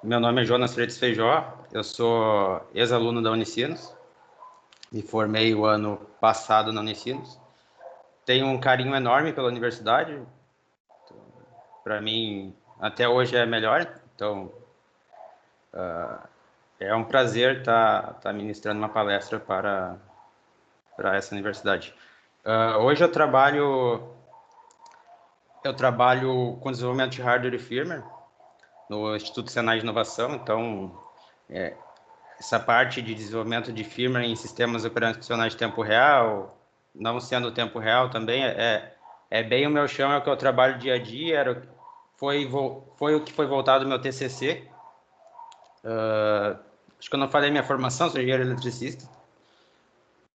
Meu nome é Jonas Freitas Feijó, eu sou ex-aluno da Unicinos, me formei o ano passado na Unicinos. Tenho um carinho enorme pela universidade, para mim até hoje é melhor, então é um prazer estar ministrando uma palestra para essa universidade. Hoje eu trabalho com desenvolvimento de hardware e firmware no Instituto Senai de Inovação, então essa parte de desenvolvimento de firmware em sistemas operacionais de tempo real, não sendo tempo real também, é bem o meu chão, é o que eu trabalho dia a dia, foi o que foi voltado no meu TCC. Acho que eu não falei minha formação, sou engenheiro eletricista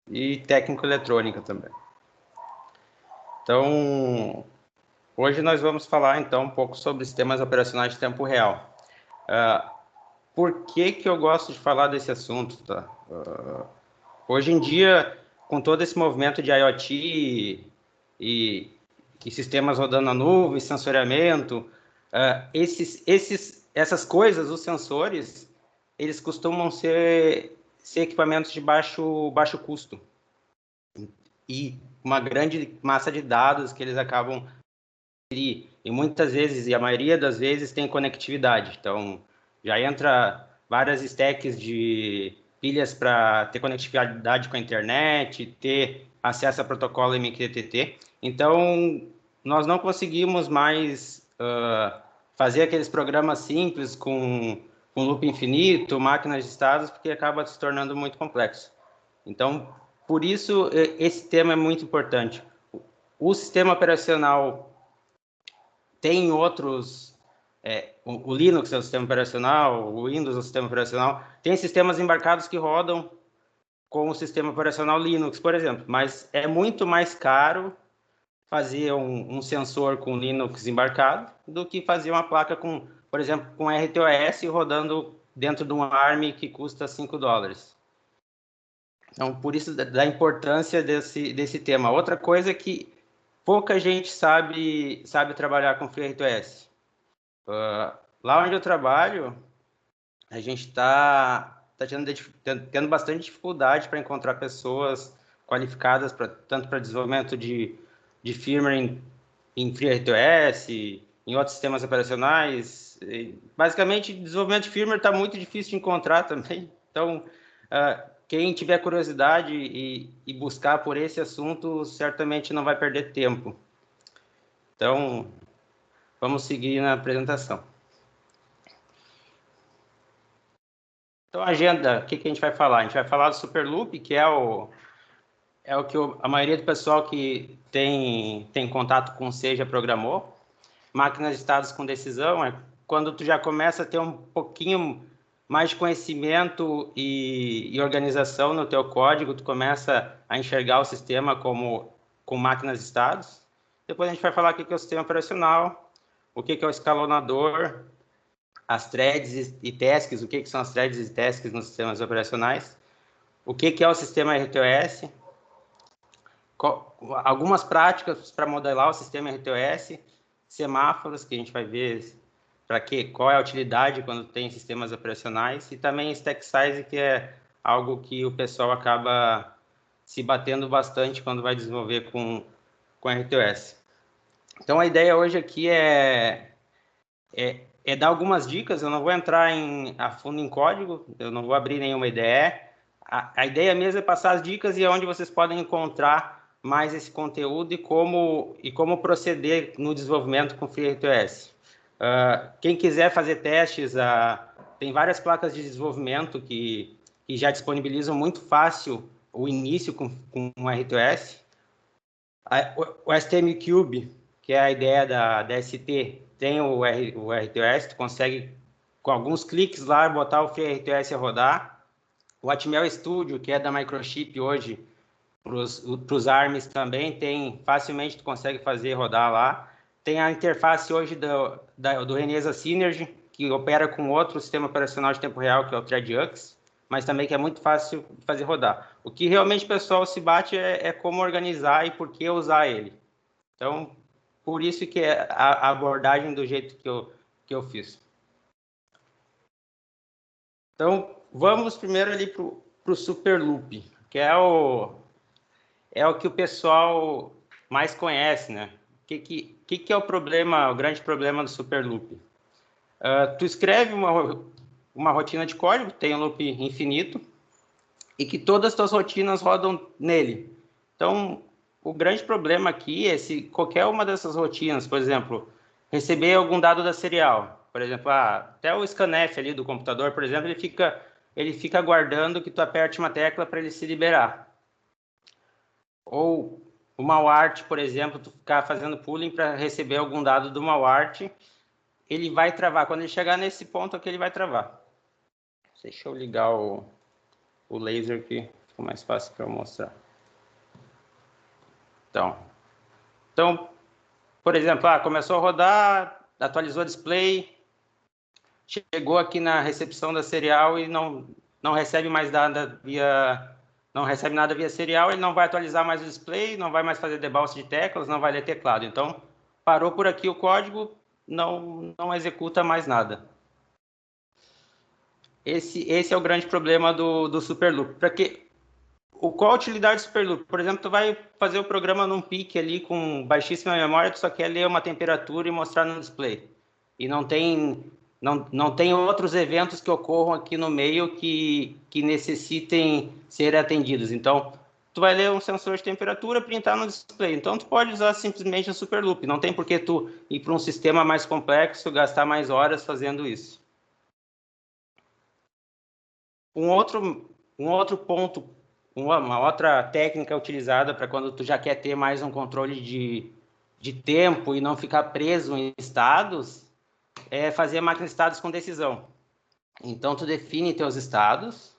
e técnico eletrônica também. Então, hoje nós vamos falar então um pouco sobre sistemas operacionais de tempo real. Por que eu gosto de falar desse assunto? Tá? Hoje em dia, com todo esse movimento de IoT e sistemas rodando na nuvem, sensoriamento, essas coisas, os sensores, eles costumam ser equipamentos de baixo custo e uma grande massa de dados que eles acabam e muitas vezes, e a maioria das vezes, tem conectividade. Então, já entra várias stacks de pilhas para ter conectividade com a internet, ter acesso a protocolo MQTT. Então, nós não conseguimos mais fazer aqueles programas simples com loop infinito, máquinas de estados, porque acaba se tornando muito complexo. Então, por isso, esse tema é muito importante. O sistema operacional tem outros, o Linux é o sistema operacional, o Windows é o sistema operacional, tem sistemas embarcados que rodam com o sistema operacional Linux, por exemplo, mas é muito mais caro fazer um sensor com Linux embarcado do que fazer uma placa com, por exemplo, com RTOS rodando dentro de um ARM que custa $5. Então, por isso da importância desse tema. Outra coisa é que pouca gente sabe trabalhar com FreeRTOS. Lá onde eu trabalho, a gente está tendo bastante dificuldade para encontrar pessoas qualificadas tanto para desenvolvimento de firmware em FreeRTOS, em outros sistemas operacionais. Basicamente, desenvolvimento de firmware está muito difícil de encontrar também. Então, quem tiver curiosidade e buscar por esse assunto, certamente não vai perder tempo. Então, vamos seguir na apresentação. Então, a agenda, o que a gente vai falar? A gente vai falar do Superloop, que é o que a maioria do pessoal que tem contato com C já programou. Máquinas de estados com decisão é quando tu já começa a ter um pouquinho mais de conhecimento e organização no teu código, tu começa a enxergar o sistema com máquinas de estados. Depois a gente vai falar o que é o sistema operacional, o que é o escalonador, as threads e tasks, o que são as threads e tasks nos sistemas operacionais, o que é o sistema RTOS, algumas práticas para modelar o sistema RTOS, semáforos, que a gente vai ver qual é a utilidade quando tem sistemas operacionais, e também stack size, que é algo que o pessoal acaba se batendo bastante quando vai desenvolver com RTOS. Então, a ideia hoje aqui é dar algumas dicas. Eu não vou entrar a fundo em código, eu não vou abrir nenhuma IDE. A ideia mesmo é passar as dicas e onde vocês podem encontrar mais esse conteúdo e como proceder no desenvolvimento com FreeRTOS. Quem quiser fazer testes, tem várias placas de desenvolvimento que já disponibilizam muito fácil o início com RTOS. O STM Cube, que é a ideia da ST, tem o RTOS, tu consegue, com alguns cliques lá, botar o FreeRTOS a rodar. O Atmel Studio, que é da Microchip hoje, para os ARMs também, facilmente tu consegue fazer rodar lá. Tem a interface hoje do Renesa Synergy, que opera com outro sistema operacional de tempo real, que é o ThreadX, mas também que é muito fácil de fazer rodar. O que realmente o pessoal se bate é como organizar e por que usar ele. Então, por isso que é a abordagem do jeito que eu fiz. Então, vamos primeiro ali para o Super Loop, que é o que o pessoal mais conhece, né? O que é o problema, o grande problema do Super Loop? Tu escreve uma rotina de código, tem um loop infinito, e que todas as tuas rotinas rodam nele. Então, o grande problema aqui é se qualquer uma dessas rotinas, por exemplo, receber algum dado da serial, por exemplo, até o scanf ali do computador, por exemplo, ele fica aguardando que tu aperte uma tecla para ele se liberar. Ou uma UART, por exemplo, tu ficar fazendo pooling para receber algum dado de uma UART, ele vai travar. Quando ele chegar nesse ponto aqui, ele vai travar. Deixa eu ligar o laser aqui, fica mais fácil para eu mostrar. Então, por exemplo, começou a rodar, atualizou o display, chegou aqui na recepção da serial e não recebe mais nada via serial, ele não vai atualizar mais o display, não vai mais fazer debounce de teclas, não vai ler teclado. Então, parou por aqui o código, não executa mais nada. Esse é o grande problema do Super Loop. Qual a utilidade do Super Loop? Por exemplo, tu vai fazer o programa num pique ali com baixíssima memória, tu só quer ler uma temperatura e mostrar no display. E não tem outros eventos que ocorram aqui no meio que necessitem ser atendidos. Então, tu vai ler um sensor de temperatura, printar no display. Então, tu pode usar simplesmente o Super Loop. Não tem por que tu ir para um sistema mais complexo, gastar mais horas fazendo isso. Um outro ponto, uma outra técnica utilizada para quando tu já quer ter mais um controle de tempo e não ficar preso em estados, é fazer máquina de estados com decisão. Então, tu define teus estados,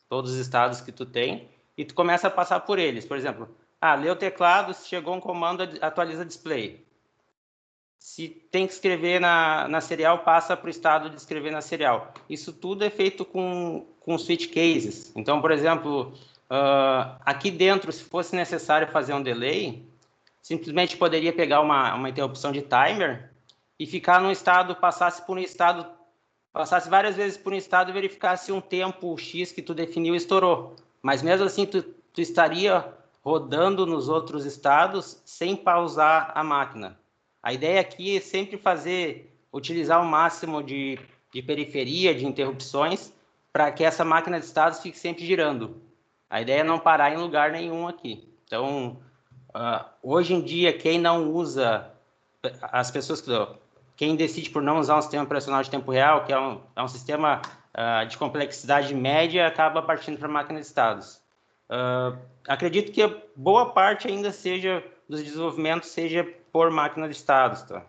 todos os estados que tu tem, e tu começa a passar por eles. Por exemplo, leu o teclado, chegou um comando, atualiza display. Se tem que escrever na serial, passa para o estado de escrever na serial. Isso tudo é feito com switch cases. Então, por exemplo, aqui dentro, se fosse necessário fazer um delay, simplesmente poderia pegar uma interrupção de timer e ficar num estado, passasse várias vezes por um estado e verificasse um tempo X que tu definiu e estourou. Mas mesmo assim, tu estaria rodando nos outros estados sem pausar a máquina. A ideia aqui é sempre utilizar o máximo de periferia, de interrupções, para que essa máquina de estados fique sempre girando. A ideia é não parar em lugar nenhum aqui. Então, hoje em dia, quem não usa, quem decide por não usar um sistema operacional de tempo real, que é um sistema de complexidade média, acaba partindo para a máquina de estados. Acredito que a boa parte ainda dos desenvolvimentos seja por máquina de estados, tá?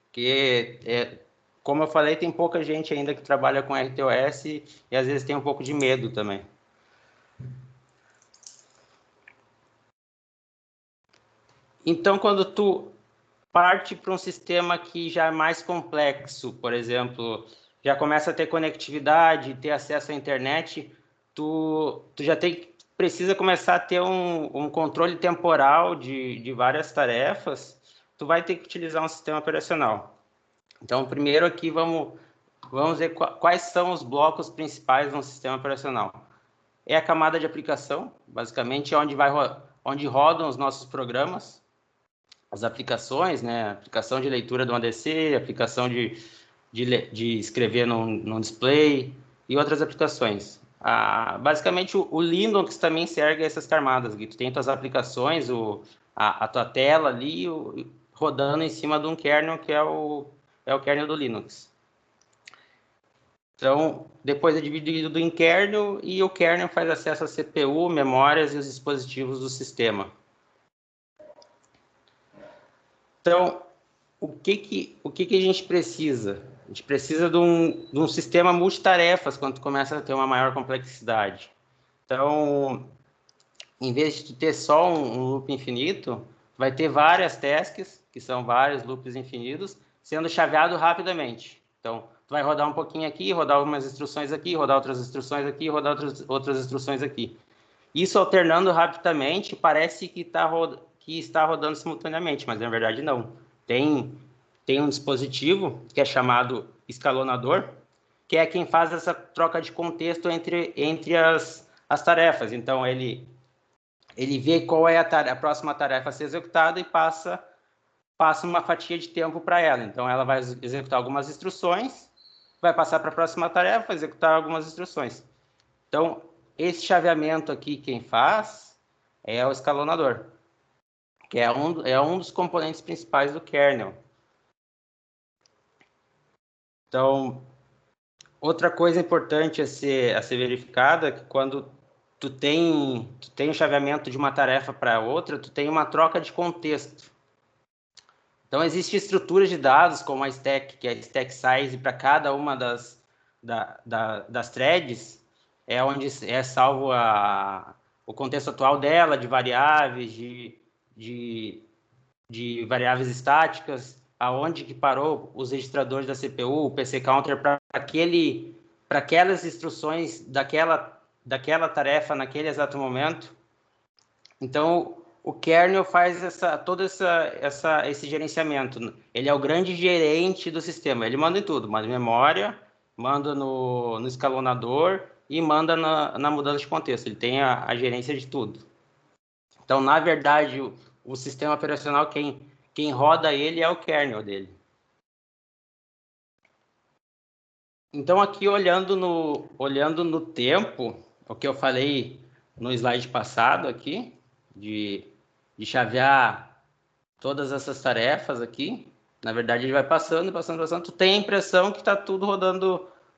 Porque, como eu falei, tem pouca gente ainda que trabalha com RTOS e às vezes tem um pouco de medo também. Então, quando tu parte para um sistema que já é mais complexo, por exemplo, já começa a ter conectividade, ter acesso à internet, tu já precisa começar a ter um controle temporal de várias tarefas, tu vai ter que utilizar um sistema operacional. Então, primeiro aqui vamos ver quais são os blocos principais de um sistema operacional. É a camada de aplicação, basicamente onde rodam os nossos programas, as aplicações, né? Aplicação de leitura do ADC, aplicação de escrever num display e outras aplicações. Basicamente, o Linux também serve a essas camadas. Tu tem tuas aplicações, a tua tela ali rodando em cima de um kernel que é o kernel do Linux. Então, depois é dividido em kernel e o kernel faz acesso à CPU, memórias e os dispositivos do sistema. Então, o que a gente precisa? A gente precisa de um sistema multitarefas quando tu começa a ter uma maior complexidade. Então, em vez de tu ter só um loop infinito, vai ter várias tasks, que são vários loops infinitos, sendo chaveado rapidamente. Então, tu vai rodar um pouquinho aqui, rodar algumas instruções aqui, rodar outras instruções aqui, rodar outras instruções aqui. Isso alternando rapidamente parece que está rodando simultaneamente, mas na verdade não. Tem um dispositivo que é chamado escalonador, que é quem faz essa troca de contexto entre as tarefas. Então, ele vê qual é a próxima tarefa a ser executada e passa uma fatia de tempo para ela. Então, ela vai executar algumas instruções, vai passar para a próxima tarefa, executar algumas instruções. Então, esse chaveamento aqui, quem faz é o escalonador, que é um dos componentes principais do kernel. Então, outra coisa importante a ser verificada é que quando tu tem o chaveamento de uma tarefa para outra, tu tem uma troca de contexto. Então, existem estruturas de dados, como a stack, que é a stack size, para cada uma das threads, é onde é salvo o contexto atual dela, de variáveis, de variáveis estáticas, aonde que parou os registradores da CPU, o PC Counter, para aquelas instruções daquela tarefa naquele exato momento. Então, o kernel faz todo esse gerenciamento. Ele é o grande gerente do sistema. Ele manda em tudo, manda em memória, manda no escalonador e manda na mudança de contexto. Ele tem a gerência de tudo. Então, na verdade, o sistema operacional, quem roda ele é o kernel dele. Então, aqui olhando no tempo, o que eu falei no slide passado aqui, de chavear todas essas tarefas aqui, na verdade ele vai passando, tu tem a impressão que está tudo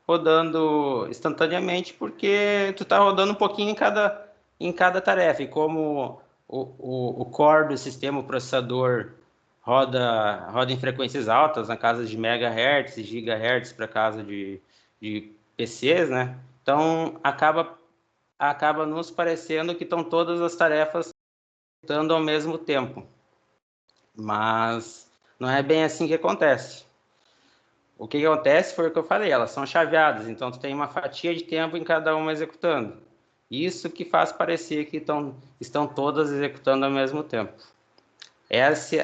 rodando instantaneamente, porque tu está rodando um pouquinho em cada tarefa, e como o core do sistema, o processador, roda em frequências altas, na casa de megahertz e gigahertz para casa de PCs, né? Então acaba nos parecendo que estão todas as tarefas executando ao mesmo tempo, mas não é bem assim que acontece. O que acontece foi o que eu falei, elas são chaveadas, então tu tem uma fatia de tempo em cada uma executando. Isso que faz parecer que estão todas executando ao mesmo tempo. Essa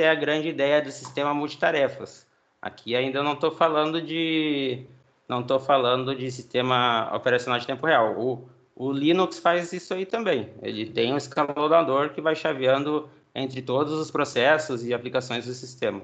é a grande ideia do sistema multitarefas. Aqui ainda não estou falando de sistema operacional de tempo real. O Linux faz isso aí também. Ele tem um escalonador que vai chaveando entre todos os processos e aplicações do sistema.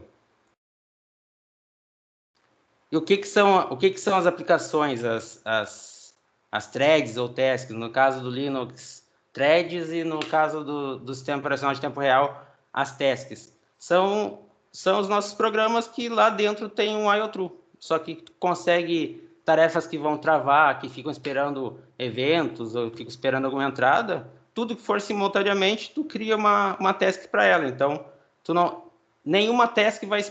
E o que são as aplicações, as threads ou tasks? No caso do Linux, threads, e no caso do sistema operacional de tempo real, as tasks. São os nossos programas que lá dentro tem um IO-True, só que tu consegue tarefas que vão travar, que ficam esperando eventos ou ficam esperando alguma entrada, tudo que for simultaneamente, tu cria uma task para ela. Então, nenhuma task vai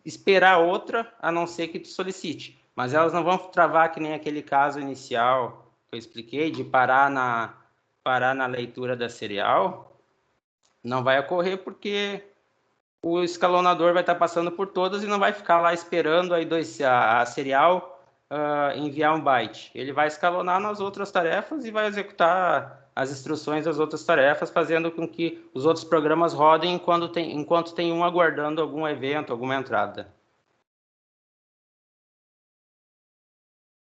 esperar outra, a não ser que tu solicite. Mas elas não vão travar que nem aquele caso inicial que eu expliquei, de parar na leitura da serial. Não vai ocorrer porque o escalonador vai estar passando por todas e não vai ficar lá esperando a serial enviar um byte. Ele vai escalonar nas outras tarefas e vai executar as instruções das outras tarefas, fazendo com que os outros programas rodem enquanto tem um aguardando algum evento, alguma entrada.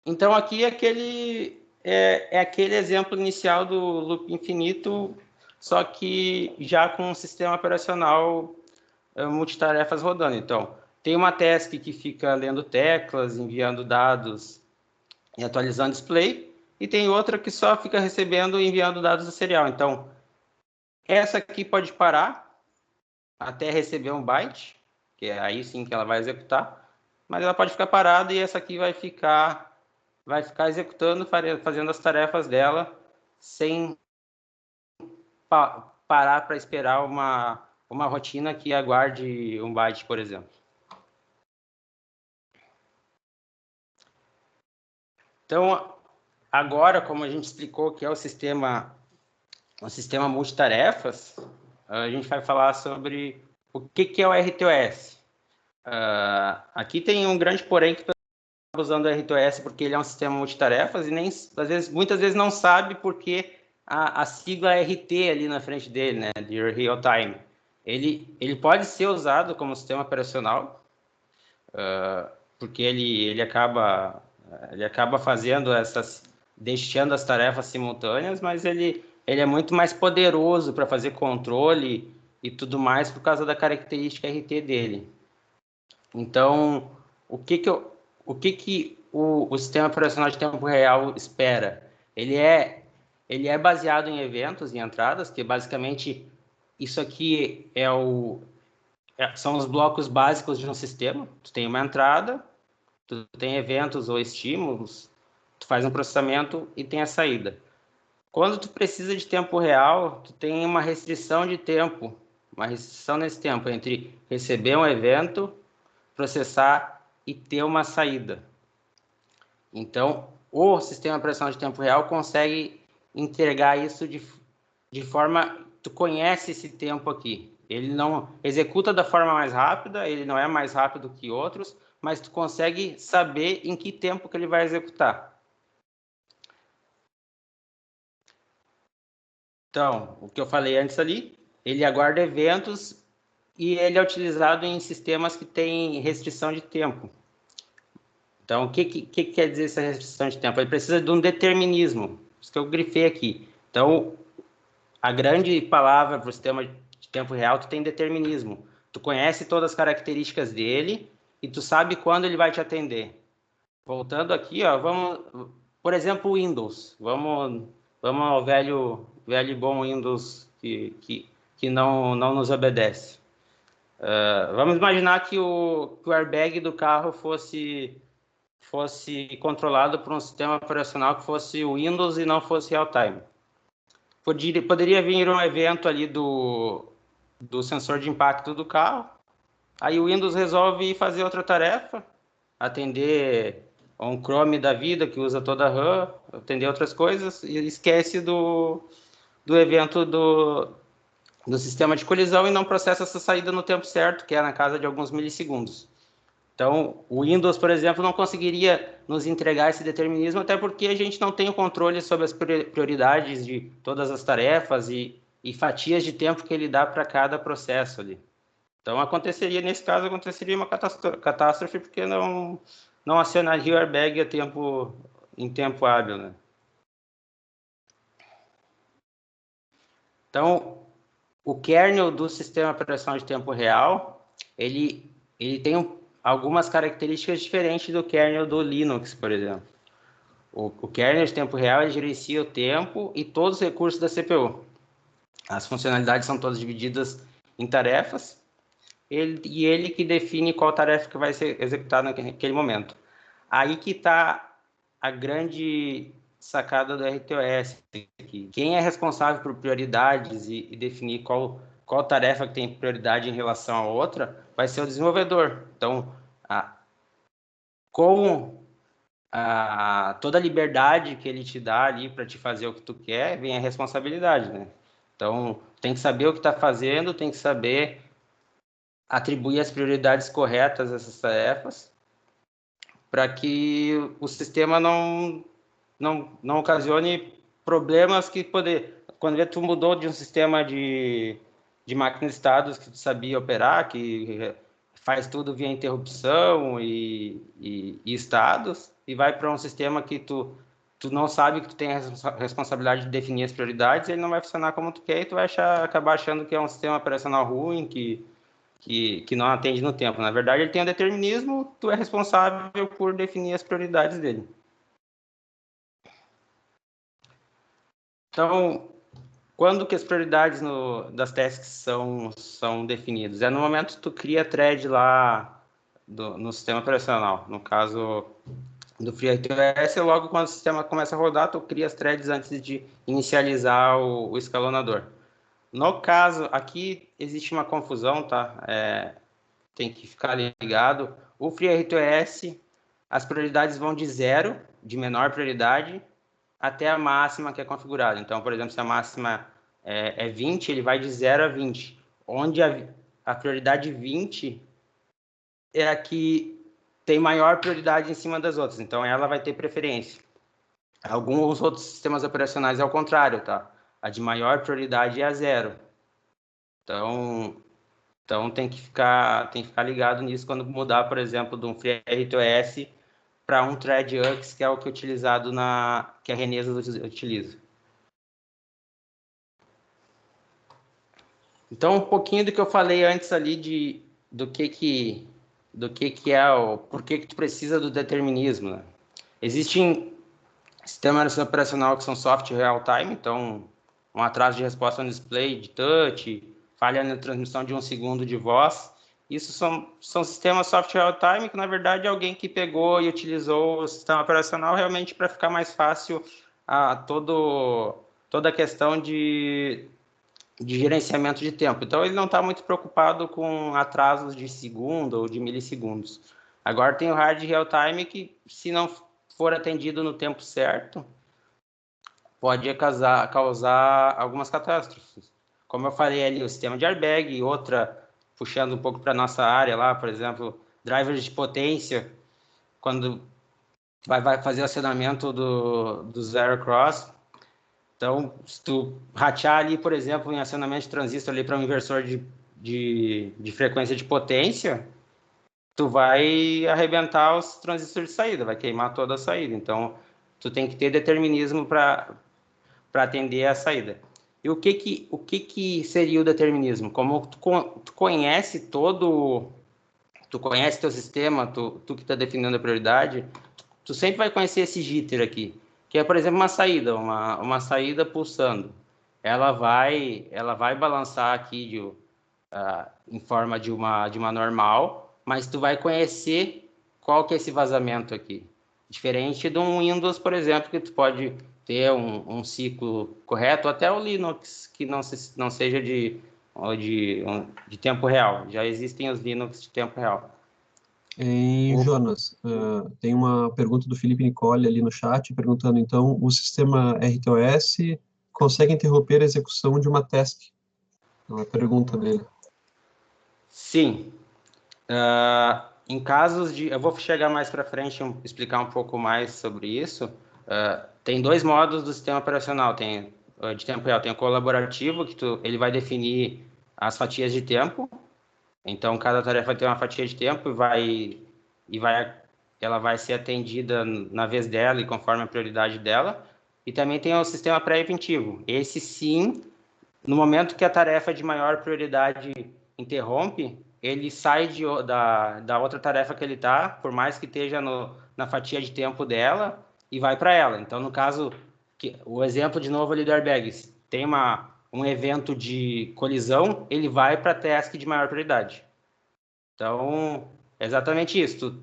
Então, aqui é aquele exemplo inicial do loop infinito, só que já com um sistema operacional multitarefas rodando. Então, tem uma task que fica lendo teclas, enviando dados e atualizando display, e tem outra que só fica recebendo e enviando dados do serial. Então, essa aqui pode parar até receber um byte, que é aí sim que ela vai executar, mas ela pode ficar parada e essa aqui vai ficar executando, fazendo as tarefas dela sem parar para esperar uma rotina que aguarde um byte, por exemplo. Então, agora, como a gente explicou que é um sistema multitarefas, a gente vai falar sobre o que é o RTOS. Aqui tem um grande porém que está usando o RTOS porque ele é um sistema multitarefas e muitas vezes não sabe porque a sigla RT ali na frente dele, né, de real time. Ele pode ser usado como sistema operacional, porque ele acaba Ele acaba fazendo deixando as tarefas simultâneas, mas ele é muito mais poderoso para fazer controle e tudo mais por causa da característica RT dele. Então, o que o sistema operacional de tempo real espera? Ele é baseado em eventos e entradas, que basicamente isso aqui são os blocos básicos de um sistema. Tu tem uma entrada, tu tem eventos ou estímulos, tu faz um processamento e tem a saída. Quando tu precisa de tempo real, tu tem uma restrição de tempo, uma restrição nesse tempo entre receber um evento, processar e ter uma saída. Então, o sistema operacional de tempo real consegue entregar isso de forma... Tu conhece esse tempo aqui. Ele não executa da forma mais rápida, ele não é mais rápido que outros, mas tu consegue saber em que tempo que ele vai executar. Então, o que eu falei antes ali, ele aguarda eventos e ele é utilizado em sistemas que têm restrição de tempo. Então, o que quer dizer essa restrição de tempo? Ele precisa de um determinismo, isso que eu grifei aqui. Então, a grande palavra para o sistema de tempo real, tu tem determinismo. Tu conhece todas as características dele e tu sabe quando ele vai te atender. Voltando aqui, ó, por exemplo, o Windows. Vamos ao velho e bom Windows que não nos obedece. Vamos imaginar que o airbag do carro fosse controlado por um sistema operacional que fosse o Windows e não fosse real-time. Poderia vir um evento ali do sensor de impacto do carro, aí o Windows resolve fazer outra tarefa, atender um Chrome da vida que usa toda a RAM, atender outras coisas, e esquece do evento do sistema de colisão e não processa essa saída no tempo certo, que é na casa de alguns milissegundos. Então, o Windows, por exemplo, não conseguiria nos entregar esse determinismo, até porque a gente não tem o controle sobre as prioridades de todas as tarefas e fatias de tempo que ele dá para cada processo ali. Então, nesse caso, aconteceria uma catástrofe, porque não acionaria o airbag em tempo hábil, né? Então, o kernel do sistema operacional de tempo real, ele tem algumas características diferentes do kernel do Linux, por exemplo. O kernel de tempo real ele gerencia o tempo e todos os recursos da CPU. As funcionalidades são todas divididas em tarefas e ele que define qual tarefa que vai ser executada naquele momento. Aí que está a grande sacada do RTOS. Quem é responsável por prioridades e definir qual tarefa que tem prioridade em relação a outra vai ser o desenvolvedor. Então, com toda a liberdade que ele te dá ali para te fazer o que tu quer, vem a responsabilidade, né? Então, tem que saber o que está fazendo, tem que saber atribuir as prioridades corretas a essas tarefas para que o sistema não ocasione problemas que quando tu mudou de um sistema de máquinas de estados que tu sabia operar, que faz tudo via interrupção e estados, e vai para um sistema que tu não sabe que tu tem a responsabilidade de definir as prioridades, ele não vai funcionar como tu quer e tu vai acabar achando que é um sistema operacional ruim, que não atende no tempo. Na verdade, ele tem um determinismo, tu é responsável por definir as prioridades dele. Então, quando que as prioridades das tasks são definidas? É no momento que tu cria thread lá no sistema operacional. No caso do FreeRTOS, logo quando o sistema começa a rodar, tu cria as threads antes de inicializar o escalonador. No caso, aqui existe uma confusão, tá? Tem que ficar ligado. O FreeRTOS, as prioridades vão de 0, de menor prioridade, até a máxima que é configurada. Então, por exemplo, se a máxima é 20, ele vai de 0 a 20, onde a prioridade 20 é a que tem maior prioridade em cima das outras, então ela vai ter preferência. Alguns outros sistemas operacionais é o contrário, tá? A de maior prioridade é a 0. Então tem que ficar ligado nisso quando mudar, por exemplo, de um FreeRTOS para um thread UX, que é o que é utilizado que a Renesa utiliza. Então, um pouquinho do que eu falei antes ali do que é por que tu precisa do determinismo, né? Existem sistemas operacional que são software real-time, então um atraso de resposta no display de touch, falha na transmissão de 1 segundo de voz. Isso são sistemas software real-time que, na verdade, alguém que pegou e utilizou o sistema operacional realmente para ficar mais fácil toda a questão de gerenciamento de tempo. Então, ele não está muito preocupado com atrasos de segundo ou de milissegundos. Agora, tem o hard real-time que, se não for atendido no tempo certo, pode causar algumas catástrofes. Como eu falei ali, o sistema de airbag, e outra, puxando um pouco para a nossa área lá, por exemplo, drivers de potência, quando vai fazer o acionamento do zero cross. Então, se tu ratear ali, por exemplo, em acionamento de transistor ali para um inversor de frequência de potência, tu vai arrebentar os transistores de saída, vai queimar toda a saída. Então, tu tem que ter determinismo para atender a saída. E o que seria o determinismo? Como tu conhece tu conhece teu sistema, tu que está definindo a prioridade, tu sempre vai conhecer esse jitter aqui, que é, por exemplo, uma saída pulsando. Ela vai balançar aqui em forma de uma normal, mas tu vai conhecer qual que é esse vazamento aqui. Diferente de um Windows, por exemplo, que tu pode ter um ciclo correto, até o Linux, que não seja de tempo real. Já existem os Linux de tempo real. Jonas, tem uma pergunta do Felipe Nicole ali no chat, perguntando, então, o sistema RTOS consegue interromper a execução de uma task? É uma pergunta dele. Sim. Em casos de... Eu vou chegar mais para frente e explicar um pouco mais sobre isso. Tem dois modos do sistema operacional. Tem de tempo real, tem o colaborativo, que ele vai definir as fatias de tempo. Então, cada tarefa vai ter uma fatia de tempo ela vai ser atendida na vez dela e conforme a prioridade dela. E também tem o sistema pré-eventivo. Esse, sim, no momento que a tarefa de maior prioridade interrompe, ele sai da outra tarefa que ele está, por mais que esteja na fatia de tempo dela, e vai para ela. Então, no caso, o exemplo de novo ali do airbags, tem um evento de colisão, ele vai para a task de maior prioridade. Então, é exatamente isso.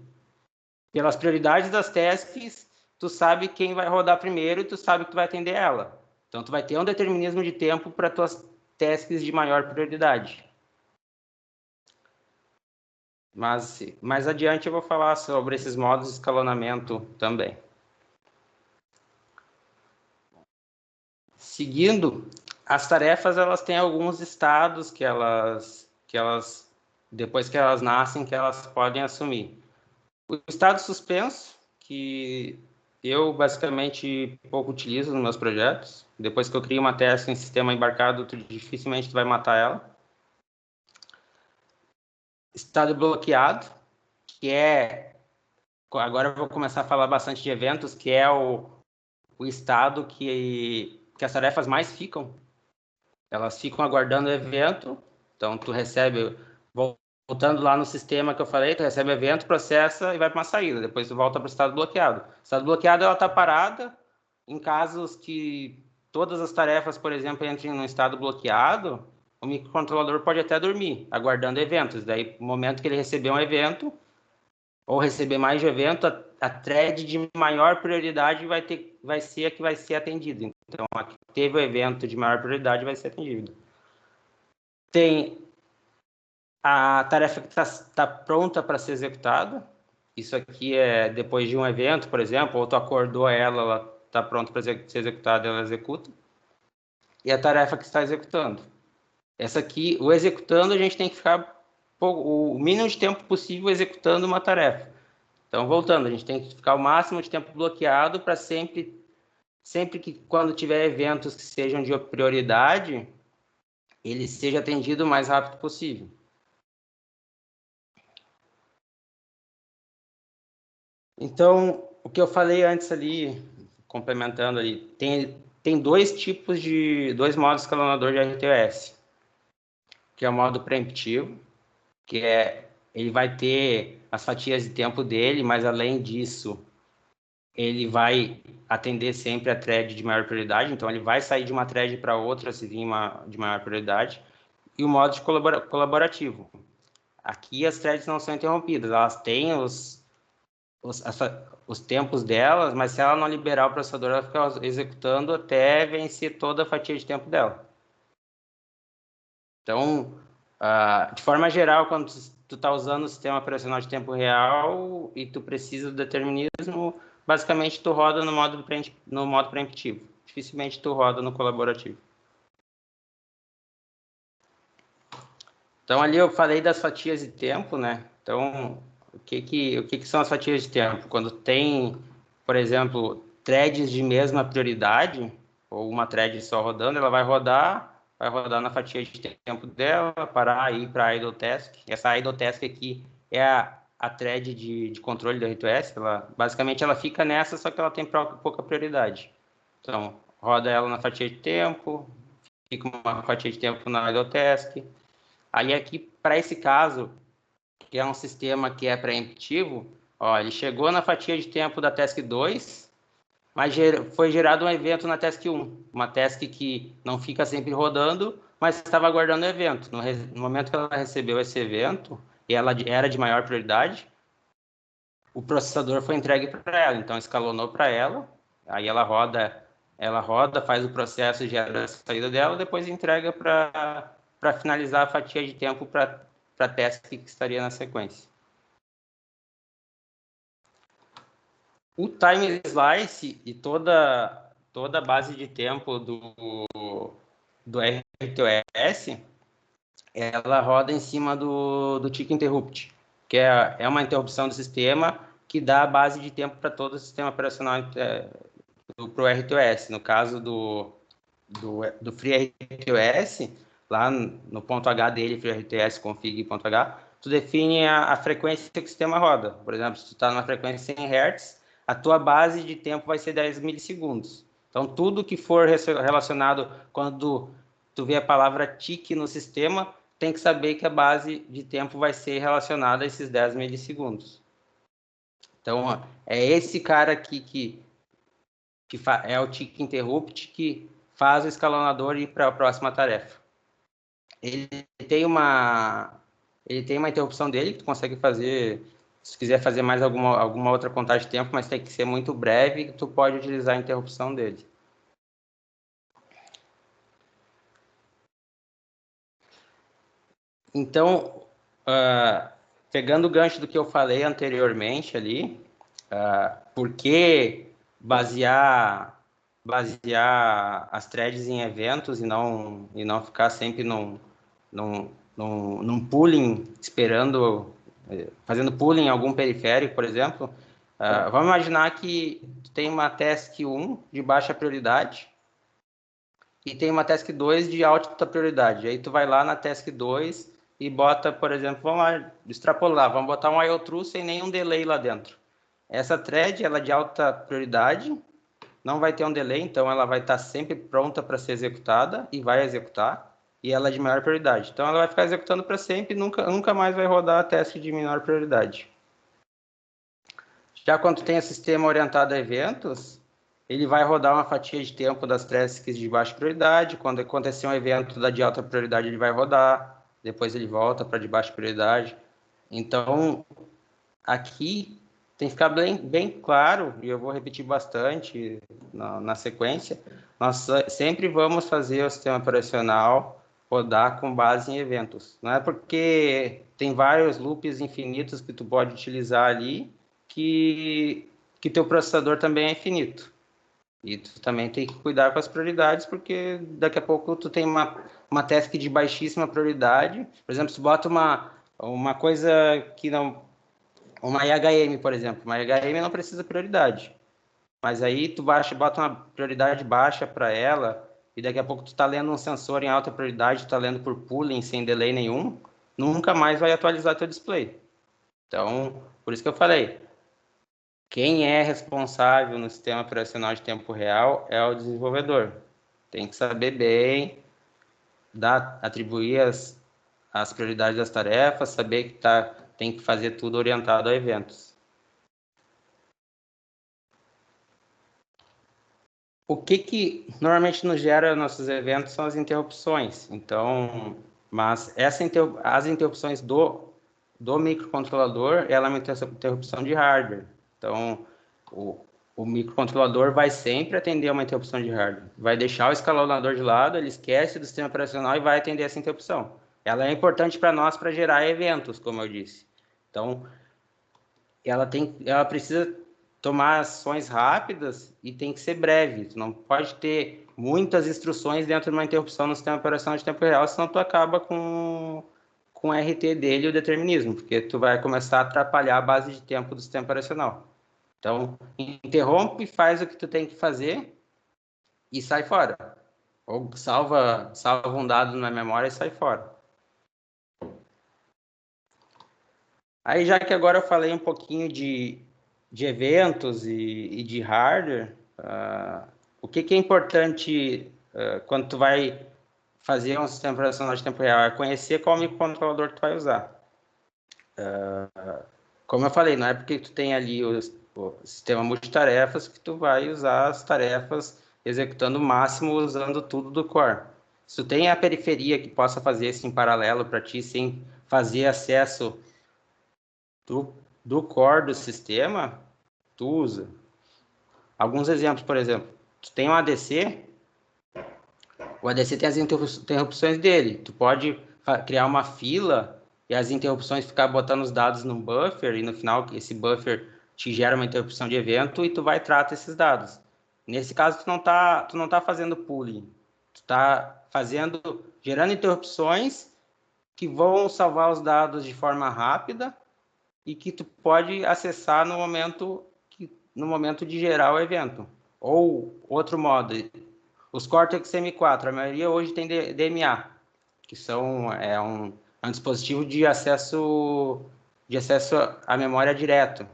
Pelas prioridades das tasks, tu sabe quem vai rodar primeiro e tu sabe que tu vai atender ela. Então, tu vai ter um determinismo de tempo para tuas tasks de maior prioridade. Mas mais adiante eu vou falar sobre esses modos de escalonamento também. Seguindo, as tarefas elas têm alguns estados que elas depois que elas nascem, que elas podem assumir. O estado suspenso, que eu basicamente pouco utilizo nos meus projetos. Depois que eu crio uma task em sistema embarcado, dificilmente tu vai matar ela. Estado bloqueado, que é... Agora eu vou começar a falar bastante de eventos, que é o estado que as tarefas mais ficam. Elas ficam aguardando o evento, então tu recebe... Voltando lá no sistema que eu falei, tu recebe o evento, processa e vai para uma saída. Depois tu volta para o estado bloqueado. O estado bloqueado, ela está parada. Em casos que todas as tarefas, por exemplo, entrem no estado bloqueado, o microcontrolador pode até dormir, aguardando eventos. Daí, no momento que ele receber um evento, ou receber mais de evento, a thread de maior prioridade vai ser a que vai ser atendida. Então, a que teve o evento de maior prioridade vai ser atendido. Tem a tarefa que está pronta para ser executada. Isso aqui é depois de um evento, por exemplo, ou tu acordou ela está pronta para ser executada, ela executa. E a tarefa que está executando. Essa aqui, o executando, a gente tem que ficar o mínimo de tempo possível executando uma tarefa. Então, voltando, a gente tem que ficar o máximo de tempo bloqueado para sempre que, quando tiver eventos que sejam de prioridade, ele seja atendido o mais rápido possível. Então, o que eu falei antes ali, complementando ali, tem dois modos escalonador de RTOS, que é o modo preemptivo, que ele vai ter as fatias de tempo dele, mas além disso, ele vai atender sempre a thread de maior prioridade, então ele vai sair de uma thread para outra se vir de maior prioridade, e o modo de colaborativo. Aqui as threads não são interrompidas, elas têm os tempos delas, mas se ela não liberar o processador, ela fica executando até vencer toda a fatia de tempo dela. Então, de forma geral, quando tu está usando o sistema operacional de tempo real e tu precisa do determinismo, basicamente tu roda no modo preemptivo. Dificilmente tu roda no colaborativo. Então, ali eu falei das fatias de tempo, né? Então, o que são as fatias de tempo? Quando tem, por exemplo, threads de mesma prioridade, ou uma thread só rodando, ela vai rodar na fatia de tempo dela, parar aí para idle task. Essa idle task aqui é a thread de controle do RTOS. Basicamente, ela fica nessa, só que ela tem pouca prioridade. Então, roda ela na fatia de tempo, fica uma fatia de tempo na idle task. Aí aqui, para esse caso, que é um sistema que é preemptivo, ó, ele chegou na fatia de tempo da task 2, mas foi gerado um evento na task 1, uma task que não fica sempre rodando, mas estava aguardando o evento. No momento que ela recebeu esse evento, e ela era de maior prioridade, o processador foi entregue para ela, então escalonou para ela, aí ela roda, faz o processo, gera a saída dela, depois entrega para finalizar a fatia de tempo para a task que estaria na sequência. O time slice e toda a base de tempo do RTOS, ela roda em cima do tick interrupt, que é uma interrupção do sistema que dá a base de tempo para todo o sistema operacional para o RTOS. No caso do FreeRTOS, lá no ponto H dele, FreeRTOS config.h, tu define a frequência que o sistema roda. Por exemplo, se tu está numa frequência 100 Hz, a tua base de tempo vai ser 10 milissegundos. Então, tudo que for relacionado, quando tu vê a palavra tick no sistema, tem que saber que a base de tempo vai ser relacionada a esses 10 milissegundos. Então, ó, é esse cara aqui que é o tick interrupt que faz o escalonador ir para a próxima tarefa. Ele tem uma interrupção dele que tu consegue fazer, se quiser fazer mais alguma outra contagem de tempo, mas tem que ser muito breve, tu pode utilizar a interrupção dele. Então, pegando o gancho do que eu falei anteriormente ali, por que basear as threads em eventos e não ficar sempre num pooling esperando, fazendo pooling em algum periférico, por exemplo. Vamos imaginar que tu tem uma task 1 de baixa prioridade e tem uma task 2 de alta prioridade. Aí tu vai lá na task 2 e bota, por exemplo, vamos lá, extrapolar, vamos botar um IO true sem nenhum delay lá dentro. Essa thread, ela é de alta prioridade, não vai ter um delay, então ela vai estar sempre pronta para ser executada e vai executar, e ela é de maior prioridade. Então ela vai ficar executando para sempre e nunca mais vai rodar a task de menor prioridade. Já quando tem o sistema orientado a eventos, ele vai rodar uma fatia de tempo das tasks de baixa prioridade. Quando acontecer um evento da de alta prioridade, ele vai rodar. Depois ele volta para de baixa prioridade. Então, aqui tem que ficar bem claro, e eu vou repetir bastante na sequência, nós sempre vamos fazer o sistema operacional rodar com base em eventos. Não é porque tem vários loops infinitos que tu pode utilizar ali que teu processador também é infinito. E tu também tem que cuidar com as prioridades, porque daqui a pouco tu tem uma task de baixíssima prioridade. Por exemplo, se bota uma coisa que não... Uma IHM, por exemplo. Uma IHM não precisa prioridade. Mas aí tu bota uma prioridade baixa para ela, e daqui a pouco tu está lendo um sensor em alta prioridade, tu está lendo por pooling, sem delay nenhum, nunca mais vai atualizar teu display. Então, por isso que eu falei, quem é responsável no sistema operacional de tempo real é o desenvolvedor. Tem que saber bem, atribuir as prioridades das tarefas, saber que tem que fazer tudo orientado a eventos. O que normalmente nos gera nossos eventos são as interrupções. Então, mas as interrupções do microcontrolador, ela é uma interrupção de hardware. Então, o microcontrolador vai sempre atender uma interrupção de hardware. Vai deixar o escalonador de lado, ele esquece do sistema operacional e vai atender essa interrupção. Ela é importante para nós para gerar eventos, como eu disse. Então, ela precisa tomar ações rápidas e tem que ser breve. Tu não pode ter muitas instruções dentro de uma interrupção no sistema operacional de tempo real, senão tu acaba com o RT dele e o determinismo, porque tu vai começar a atrapalhar a base de tempo do sistema operacional. Então, interrompe, faz o que tu tem que fazer e sai fora. Ou salva um dado na memória e sai fora. Aí, já que agora eu falei um pouquinho de eventos e de hardware, o que é importante quando tu vai fazer um sistema operacional de tempo real? É conhecer qual microcontrolador tu vai usar. Como eu falei, não é porque tu tem ali o sistema multitarefas que tu vai usar as tarefas executando o máximo usando tudo do core. Se tu tem a periferia que possa fazer isso em paralelo para ti, sem fazer acesso do core do sistema, tu usa. Alguns exemplos, por exemplo, tu tem um ADC, o ADC tem as interrupções dele. Tu pode criar uma fila e as interrupções ficar botando os dados num buffer e no final esse buffer te gera uma interrupção de evento e tu vai tratar esses dados. Nesse caso, tu não tá fazendo pooling. Tu tá gerando interrupções que vão salvar os dados de forma rápida e que tu pode acessar no momento de gerar o evento. Ou outro modo, os Cortex M4, a maioria hoje tem DMA, que é um dispositivo de acesso à memória direto.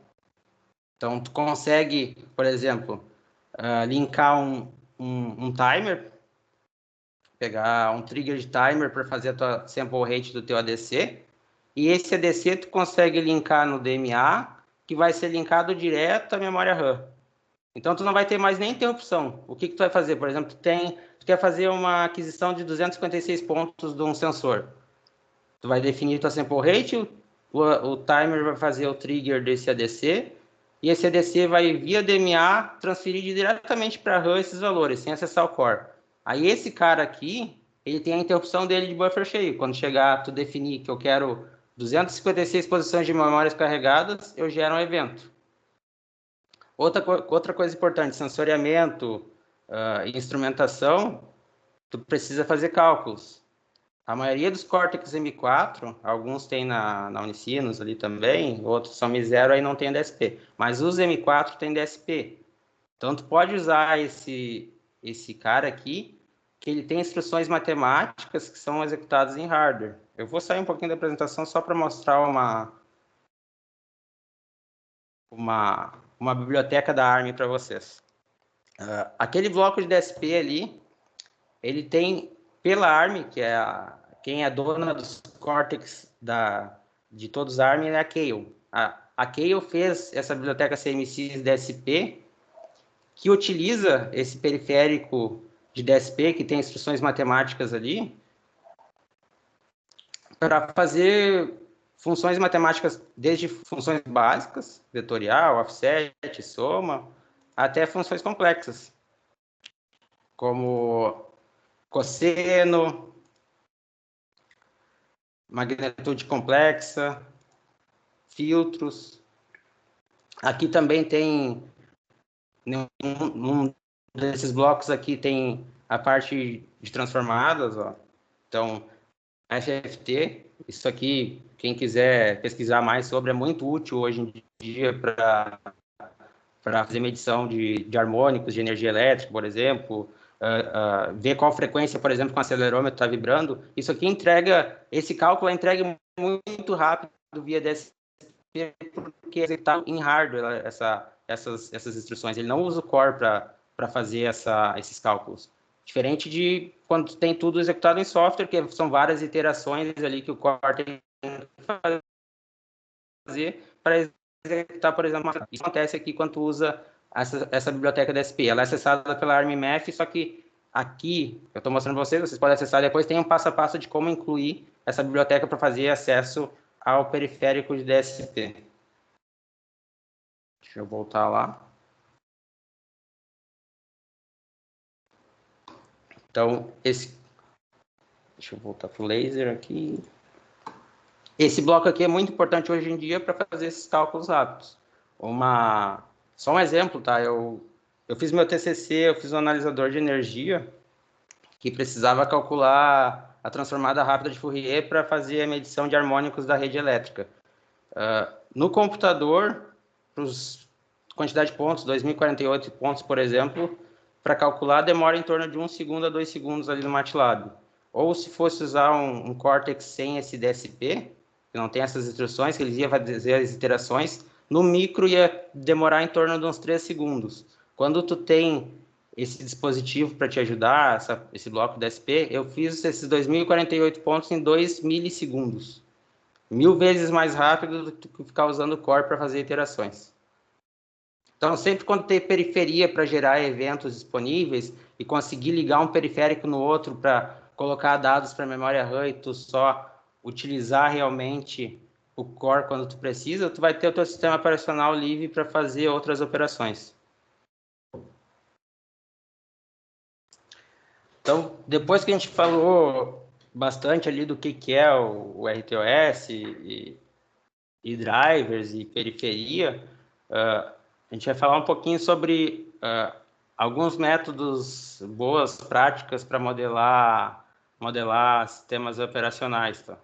Então, tu consegue, por exemplo, linkar um timer, pegar um trigger de timer para fazer a tua sample rate do teu ADC, e esse ADC tu consegue linkar no DMA, que vai ser linkado direto à memória RAM. Então, tu não vai ter mais nem interrupção. O que tu vai fazer? Por exemplo, tu quer fazer uma aquisição de 256 pontos de um sensor. Tu vai definir tua sample rate, o timer vai fazer o trigger desse ADC, e esse ADC vai, via DMA, transferir diretamente para a RAM esses valores, sem acessar o core. Aí, esse cara aqui, ele tem a interrupção dele de buffer cheio. Quando chegar, tu definir que eu quero 256 posições de memórias carregadas, eu gero um evento. Outra coisa importante, sensoriamento, instrumentação, tu precisa fazer cálculos. A maioria dos Cortex M4, alguns tem na Unicinos ali também, outros são M0, aí não tem DSP. Mas os M4 tem DSP. Então, tu pode usar esse cara aqui, que ele tem instruções matemáticas que são executadas em hardware. Eu vou sair um pouquinho da apresentação só para mostrar uma biblioteca da ARM para vocês. Aquele bloco de DSP ali, ele tem, pela ARM, que é quem é dona dos Cortex de todos os ARM, é a Keio. A Keio fez essa biblioteca CMSIS DSP, que utiliza esse periférico de DSP, que tem instruções matemáticas ali, para fazer funções matemáticas, desde funções básicas, vetorial, offset, soma, até funções complexas, como cosseno, magnitude complexa, filtros. Aqui também tem, num desses blocos aqui tem a parte de transformadas, ó. Então, FFT, isso aqui, quem quiser pesquisar mais sobre, é muito útil hoje em dia para fazer medição de harmônicos, de energia elétrica, por exemplo, ver qual frequência, por exemplo, com o acelerômetro está vibrando. Isso aqui esse cálculo é entregue muito rápido via DSP, porque é executado em hardware, essas instruções. Ele não usa o core para fazer esses cálculos. Diferente de quando tem tudo executado em software, que são várias iterações ali que o core tem que fazer para executar, por exemplo, isso acontece aqui quando tu usa essa biblioteca DSP. Ela é acessada pela ArmMath, só que aqui, eu estou mostrando para vocês podem acessar depois, tem um passo a passo de como incluir essa biblioteca para fazer acesso ao periférico de DSP. Deixa eu voltar lá. Então, deixa eu voltar para o laser aqui. Esse bloco aqui é muito importante hoje em dia para fazer esses cálculos rápidos. Só um exemplo, tá? Eu fiz meu TCC, eu fiz um analisador de energia que precisava calcular a transformada rápida de Fourier para fazer a medição de harmônicos da rede elétrica. No computador, quantidade de pontos, 2048 pontos, por exemplo, para calcular demora em torno de 1 segundo a 2 segundos ali no MATLAB. Ou se fosse usar um Cortex sem esse DSP, que não tem essas instruções, que ele ia fazer as iterações, no micro ia demorar em torno de uns 3 segundos. Quando tu tem esse dispositivo para te ajudar, esse bloco DSP, eu fiz esses 2048 pontos em 2 milissegundos. 1000 vezes mais rápido do que ficar usando o core para fazer iterações. Então, sempre quando tem periferia para gerar eventos disponíveis e conseguir ligar um periférico no outro para colocar dados para a memória RAM e tu só utilizar realmente o core quando tu precisa, tu vai ter o teu sistema operacional livre para fazer outras operações. Então, depois que a gente falou bastante ali do que é o RTOS e drivers e periferia, a gente vai falar um pouquinho sobre alguns métodos, boas práticas para modelar sistemas operacionais. Tá?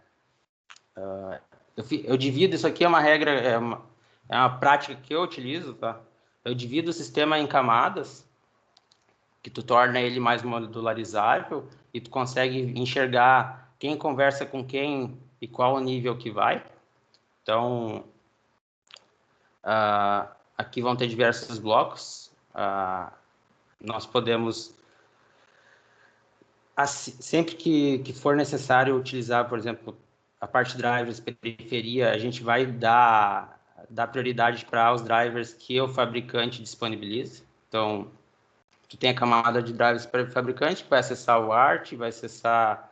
Eu divido, isso aqui é uma regra, é uma prática que eu utilizo. Tá? Eu divido o sistema em camadas, que tu torna ele mais modularizável e tu consegue enxergar quem conversa com quem e qual o nível que vai. Então, aqui vão ter diversos blocos. Nós podemos, sempre que for necessário utilizar, por exemplo, a parte de drivers, periferia, a gente vai dar prioridade para os drivers que o fabricante disponibiliza. Então, tu tem a camada de drivers para o fabricante, que vai acessar o ART, vai acessar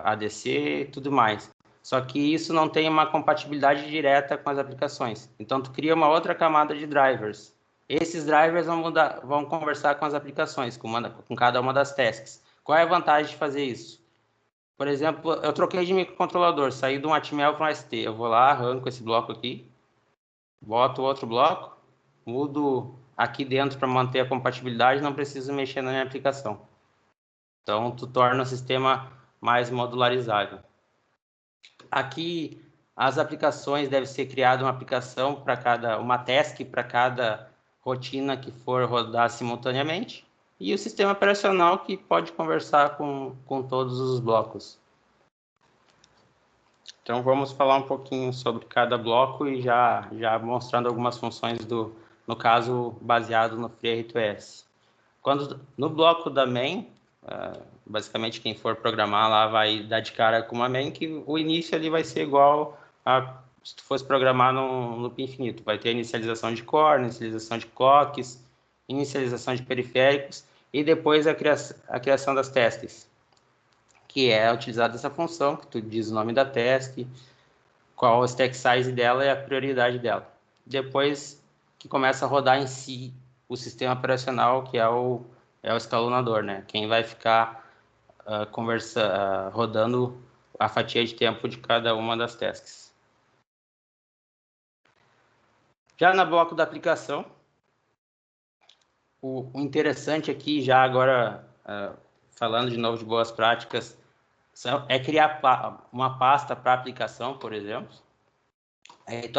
ADC e tudo mais. Só que isso não tem uma compatibilidade direta com as aplicações. Então, tu cria uma outra camada de drivers. Esses drivers vão conversar com as aplicações, com cada uma das tasks. Qual é a vantagem de fazer isso? Por exemplo, eu troquei de microcontrolador, saí de um Atmel para um ST. Eu vou lá, arranco esse bloco aqui, boto outro bloco, mudo aqui dentro para manter a compatibilidade, não preciso mexer na minha aplicação. Então, tu torna o sistema mais modularizável. Aqui, as aplicações devem ser criada uma aplicação para uma task para cada rotina que for rodar simultaneamente e o sistema operacional que pode conversar com todos os blocos. Então, vamos falar um pouquinho sobre cada bloco e já mostrando algumas funções no caso, baseado no FreeRTOS. No bloco da main, basicamente quem for programar lá vai dar de cara com uma main, que o início ali vai ser igual a se tu fosse programar no loop infinito. Vai ter inicialização de core, inicialização de clocks, inicialização de periféricos e depois a criação das tasks, que é utilizada essa função, que tu diz o nome da task, qual o stack size dela e a prioridade dela. Depois que começa a rodar em si o sistema operacional, que é o escalonador, né? Quem vai ficar rodando a fatia de tempo de cada uma das tasks. Já no bloco da aplicação, o interessante aqui, já agora falando de novo de boas práticas, é criar uma pasta para aplicação, por exemplo. Aí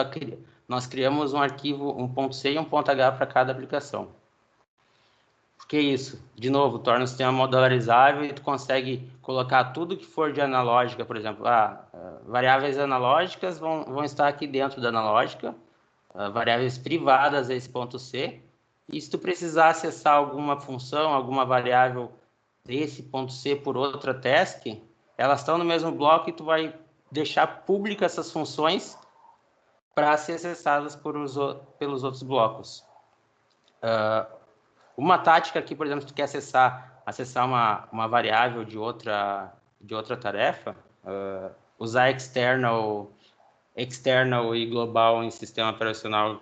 nós criamos um arquivo, um .c e um .h para cada aplicação. Por que isso? De novo, torna o sistema modularizável e tu consegue colocar tudo que for de analógica, por exemplo, variáveis analógicas vão estar aqui dentro da analógica, variáveis privadas a esse ponto C. E se tu precisar acessar alguma função, alguma variável desse ponto C por outra task, elas estão no mesmo bloco e tu vai deixar pública essas funções para ser acessadas pelos outros blocos. Uma tática aqui, por exemplo, se tu quer acessar uma variável de outra tarefa, usar external e global em sistema operacional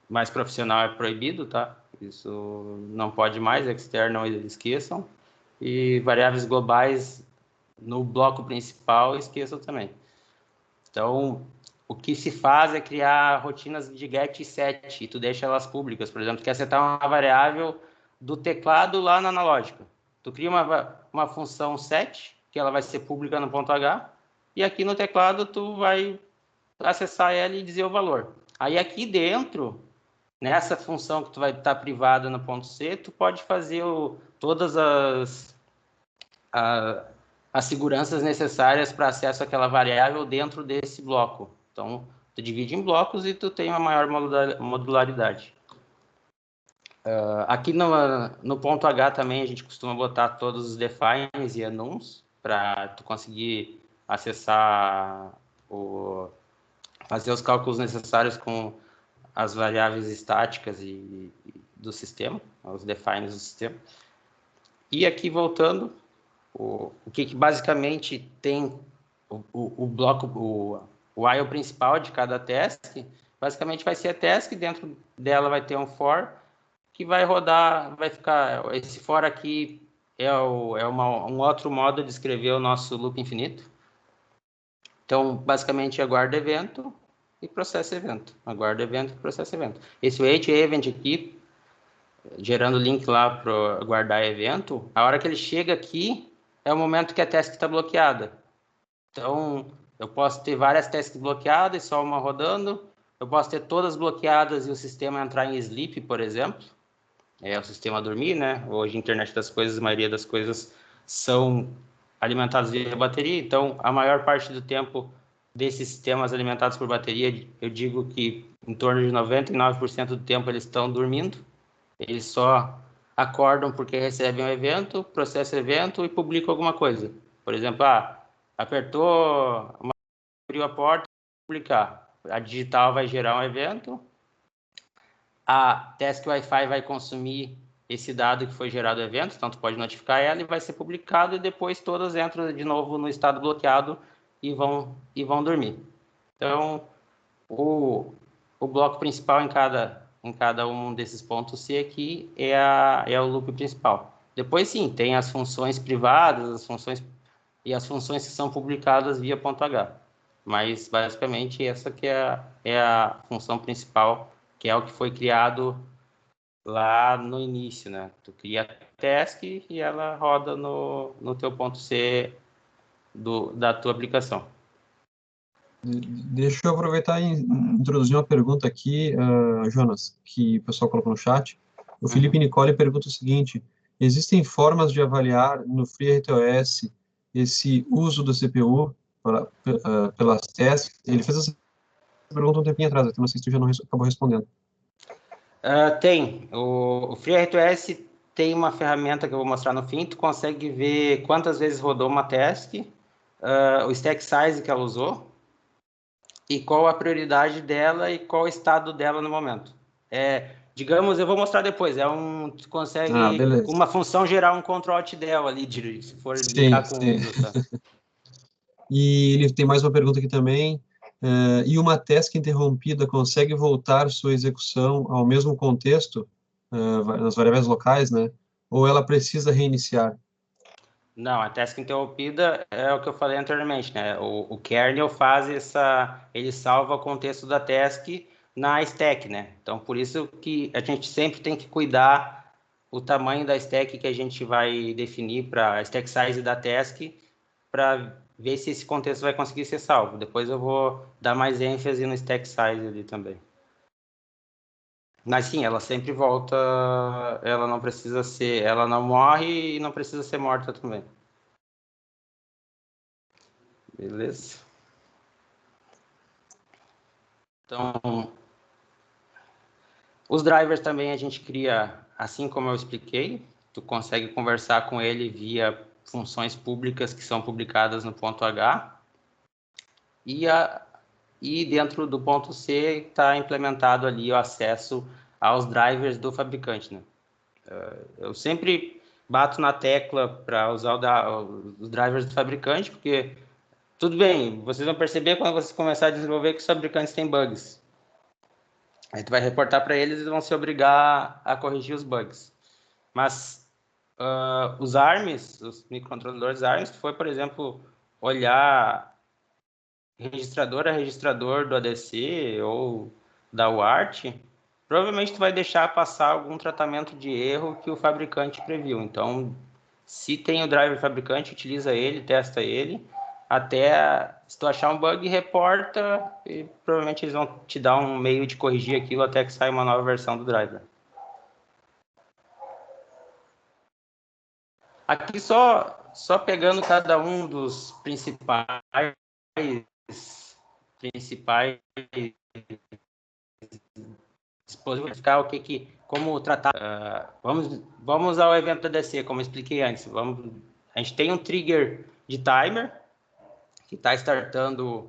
mais profissional é proibido, tá? Isso não pode mais, external eles esqueçam. E variáveis globais no bloco principal esqueçam também. Então, o que se faz é criar rotinas de get e set, e tu deixa elas públicas. Por exemplo, tu quer setar uma variável do teclado lá na analógica. Tu cria uma função set, que ela vai ser pública no ponto H, e aqui no teclado tu vai acessar ela e dizer o valor. Aí aqui dentro, nessa função que tu vai estar privada no ponto C, tu pode fazer todas as seguranças necessárias para acesso àquela variável dentro desse bloco. Então, tu divide em blocos e tu tem uma maior modularidade. Aqui no ponto H também a gente costuma botar todos os defines e enums para tu conseguir acessar fazer os cálculos necessários com as variáveis estáticas do sistema, os defines do sistema. E aqui voltando, o que basicamente tem o bloco, o while principal de cada task, basicamente vai ser a task, dentro dela vai ter um for, que vai rodar, vai ficar, esse for aqui um outro modo de escrever o nosso loop infinito. Então, basicamente, aguarda evento e processa evento. Aguarda evento e processa evento. Esse wait event aqui, gerando link lá para guardar evento, a hora que ele chega aqui, é o momento que a task está bloqueada. Então, eu posso ter várias tasks bloqueadas e só uma rodando. Eu posso ter todas bloqueadas e o sistema entrar em sleep, por exemplo. É o sistema dormir, né? Hoje, a internet das coisas, a maioria das coisas são alimentadas via bateria. Então, a maior parte do tempo desses sistemas alimentados por bateria, eu digo que em torno de 99% do tempo eles estão dormindo. Eles só acordam porque recebem um evento, processam o evento e publicam alguma coisa. Por exemplo, apertou, abriu a porta, publicar. A digital vai gerar um evento, a task Wi-Fi vai consumir esse dado que foi gerado no evento, então tu pode notificar ela e vai ser publicado, e depois todas entram de novo no estado bloqueado e vão dormir. Então, o bloco principal em cada um desses pontos C aqui é o loop principal. Depois, sim, tem as funções privadas, as funções que são publicadas via ponto H. Mas, basicamente, essa que é a função principal, que é o que foi criado lá no início, né? Tu cria a task e ela roda no teu ponto C da tua aplicação. Deixa eu aproveitar e introduzir uma pergunta aqui, Jonas, que o pessoal colocou no chat. O Felipe Nicole pergunta o seguinte: existem formas de avaliar no FreeRTOS esse uso do CPU pelas tasks? Ele fez essa pergunta um tempinho atrás, então não sei se tu já não acabou respondendo. Tem. O FreeRTOS tem uma ferramenta que eu vou mostrar no fim. Tu consegue ver quantas vezes rodou uma task, o stack size que ela usou, e qual a prioridade dela e qual o estado dela no momento. Digamos, eu vou mostrar depois, tu consegue, com uma função, gerar um Ctrl-Alt-Del ali, se for ligar com o Windows, tá? E ele tem mais uma pergunta aqui também. E uma task interrompida consegue voltar sua execução ao mesmo contexto, nas variáveis locais, né? Ou ela precisa reiniciar? Não, a task interrompida é o que eu falei anteriormente, né? O kernel ele salva o contexto da task na stack, né? Então, por isso que a gente sempre tem que cuidar o tamanho da stack que a gente vai definir para a stack size da task, para ver se esse contexto vai conseguir ser salvo. Depois eu vou dar mais ênfase no stack size ali também. Mas sim, ela sempre volta, ela não morre e não precisa ser morta também. Beleza? Então, Os drivers também a gente cria, assim como eu expliquei, tu consegue conversar com ele via funções públicas que são publicadas no ponto H, e dentro do ponto C está implementado ali o acesso aos drivers do fabricante, né? Eu sempre bato na tecla para usar os drivers do fabricante, porque tudo bem, vocês vão perceber quando vocês começarem a desenvolver que os fabricantes têm bugs. Aí tu vai reportar para eles e vão se obrigar a corrigir os bugs. Mas os ARMs, os microcontroladores ARMs, se for, por exemplo, olhar registrador a registrador do ADC ou da UART, provavelmente tu vai deixar passar algum tratamento de erro que o fabricante previu. Então, se tem o driver fabricante, utiliza ele, testa ele, até se tu achar um bug, reporta e provavelmente eles vão te dar um meio de corrigir aquilo até que saia uma nova versão do driver. Aqui só pegando cada um dos principais dispositivos, como tratar. Vamos ao evento da DC, como eu expliquei antes. A gente tem um trigger de timer que está startando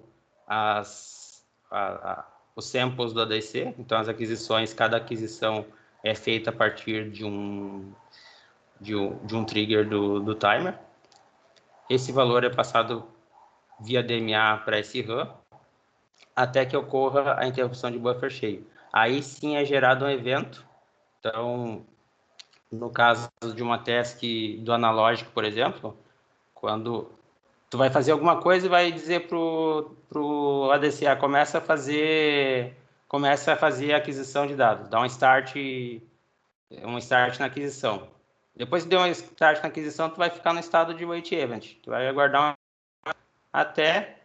os samples do ADC. Então, as aquisições, cada aquisição é feita a partir de um trigger do timer. Esse valor é passado via DMA para SRAM até que ocorra a interrupção de buffer cheio. Aí sim é gerado um evento. Então, no caso de uma task do analógico, por exemplo, quando tu vai fazer alguma coisa e vai dizer pro ADCA, começa a fazer a aquisição de dados, dá um start na aquisição. Depois que deu um start na aquisição, tu vai ficar no estado de wait event. Tu vai aguardar até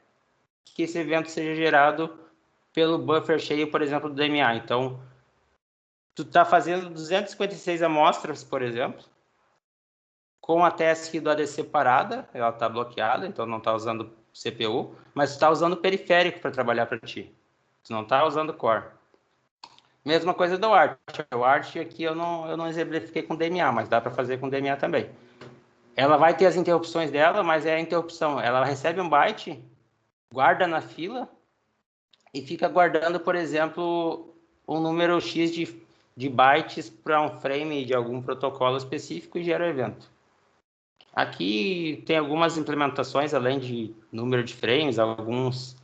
que esse evento seja gerado pelo buffer cheio, por exemplo, do DMA. Então, tu está fazendo 256 amostras, por exemplo, com a task do ADC parada, ela está bloqueada, então não está usando CPU, mas tu está usando periférico para trabalhar para ti. Tu não está usando core. Mesma coisa do ART. O ART aqui eu não exemplifiquei com DMA, mas dá para fazer com DMA também. Ela vai ter as interrupções dela, mas é a interrupção. Ela recebe um byte, guarda na fila e fica guardando, por exemplo, um número X de bytes para um frame de algum protocolo específico e gera o evento. Aqui tem algumas implementações, além de número de frames, alguns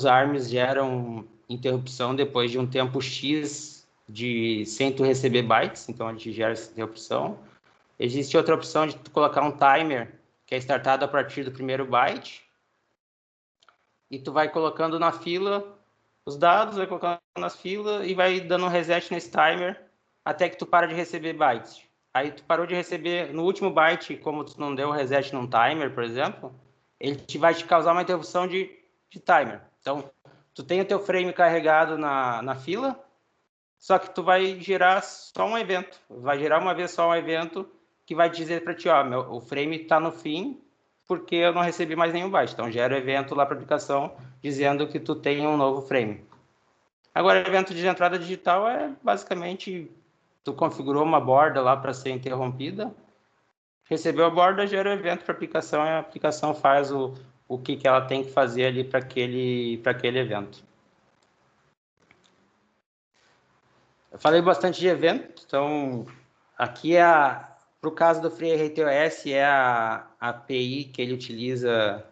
ARMs geram interrupção depois de um tempo X sem tu receber bytes, então a gente gera essa interrupção. Existe outra opção de tu colocar um timer, que é startado a partir do primeiro byte, e tu vai colocando na fila os dados, vai colocando na fila e vai dando um reset nesse timer até que tu para de receber bytes. Aí tu parou de receber no último byte, como tu não deu o reset num timer, por exemplo, ele vai te causar uma interrupção de timer. Então, tu tem o teu frame carregado na fila, só que tu vai gerar só um evento. Vai gerar uma vez só um evento que vai dizer para ti, ó, o frame está no fim porque eu não recebi mais nenhum byte. Então, gera o evento lá para a aplicação dizendo que tu tem um novo frame. Agora, o evento de entrada digital é basicamente tu configurou uma borda lá para ser interrompida, recebeu a borda, gera o evento para a aplicação e a aplicação faz o que ela tem que fazer ali para aquele evento. Eu falei bastante de evento, então aqui para o caso do FreeRTOS é a API que ele utiliza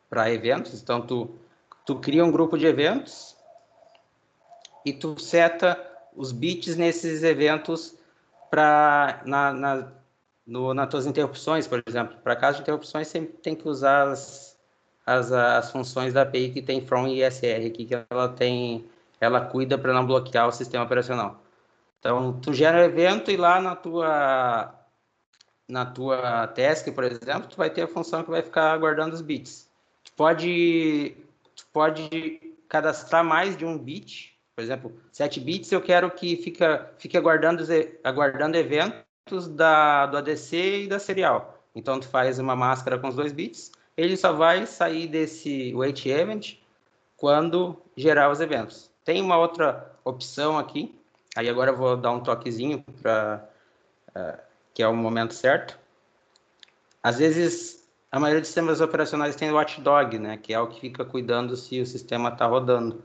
para eventos. Então tu cria um grupo de eventos e tu seta os bits nesses eventos nas tuas interrupções, por exemplo. Para caso de interrupções, sempre tem que usar as funções da API que tem from e ISR aqui, que ela cuida para não bloquear o sistema operacional. Então, tu gera um evento e lá na tua task, por exemplo, tu vai ter a função que vai ficar guardando os bits. Tu pode cadastrar mais de um bit. Por exemplo, 7 bits eu quero que fique aguardando eventos do ADC e da serial. Então, tu faz uma máscara com os 2 bits, ele só vai sair desse wait event quando gerar os eventos. Tem uma outra opção aqui, aí agora eu vou dar um toquezinho para que é o momento certo. Às vezes, a maioria dos sistemas operacionais tem o watchdog, né, que é o que fica cuidando se o sistema está rodando.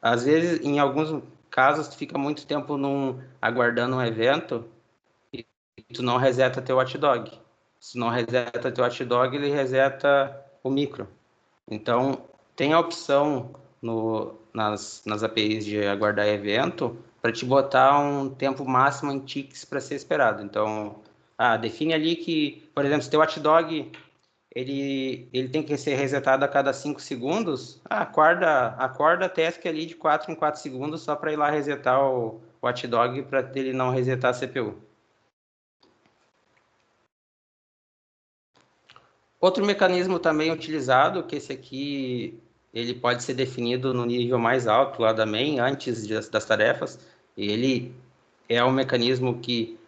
Às vezes, em alguns casos, tu fica muito tempo aguardando um evento e tu não reseta teu watchdog. Se não reseta teu watchdog, ele reseta o micro. Então, tem a opção nas APIs de aguardar evento para te botar um tempo máximo em ticks para ser esperado. Então, define ali que, por exemplo, se teu watchdog ele tem que ser resetado a cada 5 segundos, acorda a task ali de 4 em 4 segundos só para ir lá resetar o watchdog para ele não resetar a CPU. Outro mecanismo também utilizado, que esse aqui ele pode ser definido no nível mais alto lá da main, antes das tarefas, e ele é um mecanismo que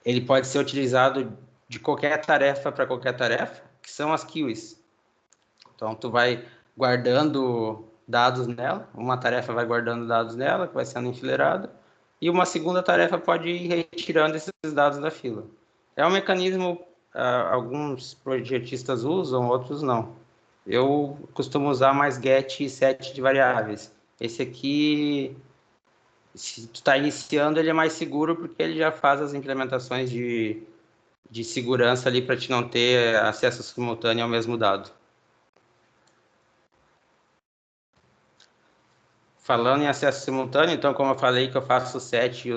ele pode ser utilizado de qualquer tarefa para qualquer tarefa, que são as queues. Então, tu vai guardando dados nela, uma tarefa vai guardando dados nela, que vai sendo enfileirada, e uma segunda tarefa pode ir retirando esses dados da fila. É um mecanismo, alguns projetistas usam, outros não. Eu costumo usar mais get e set de variáveis. Esse aqui, se tu está iniciando, ele é mais seguro porque ele já faz as implementações de segurança ali para te não ter acesso simultâneo ao mesmo dado. Falando em acesso simultâneo, então, como eu falei que eu faço o set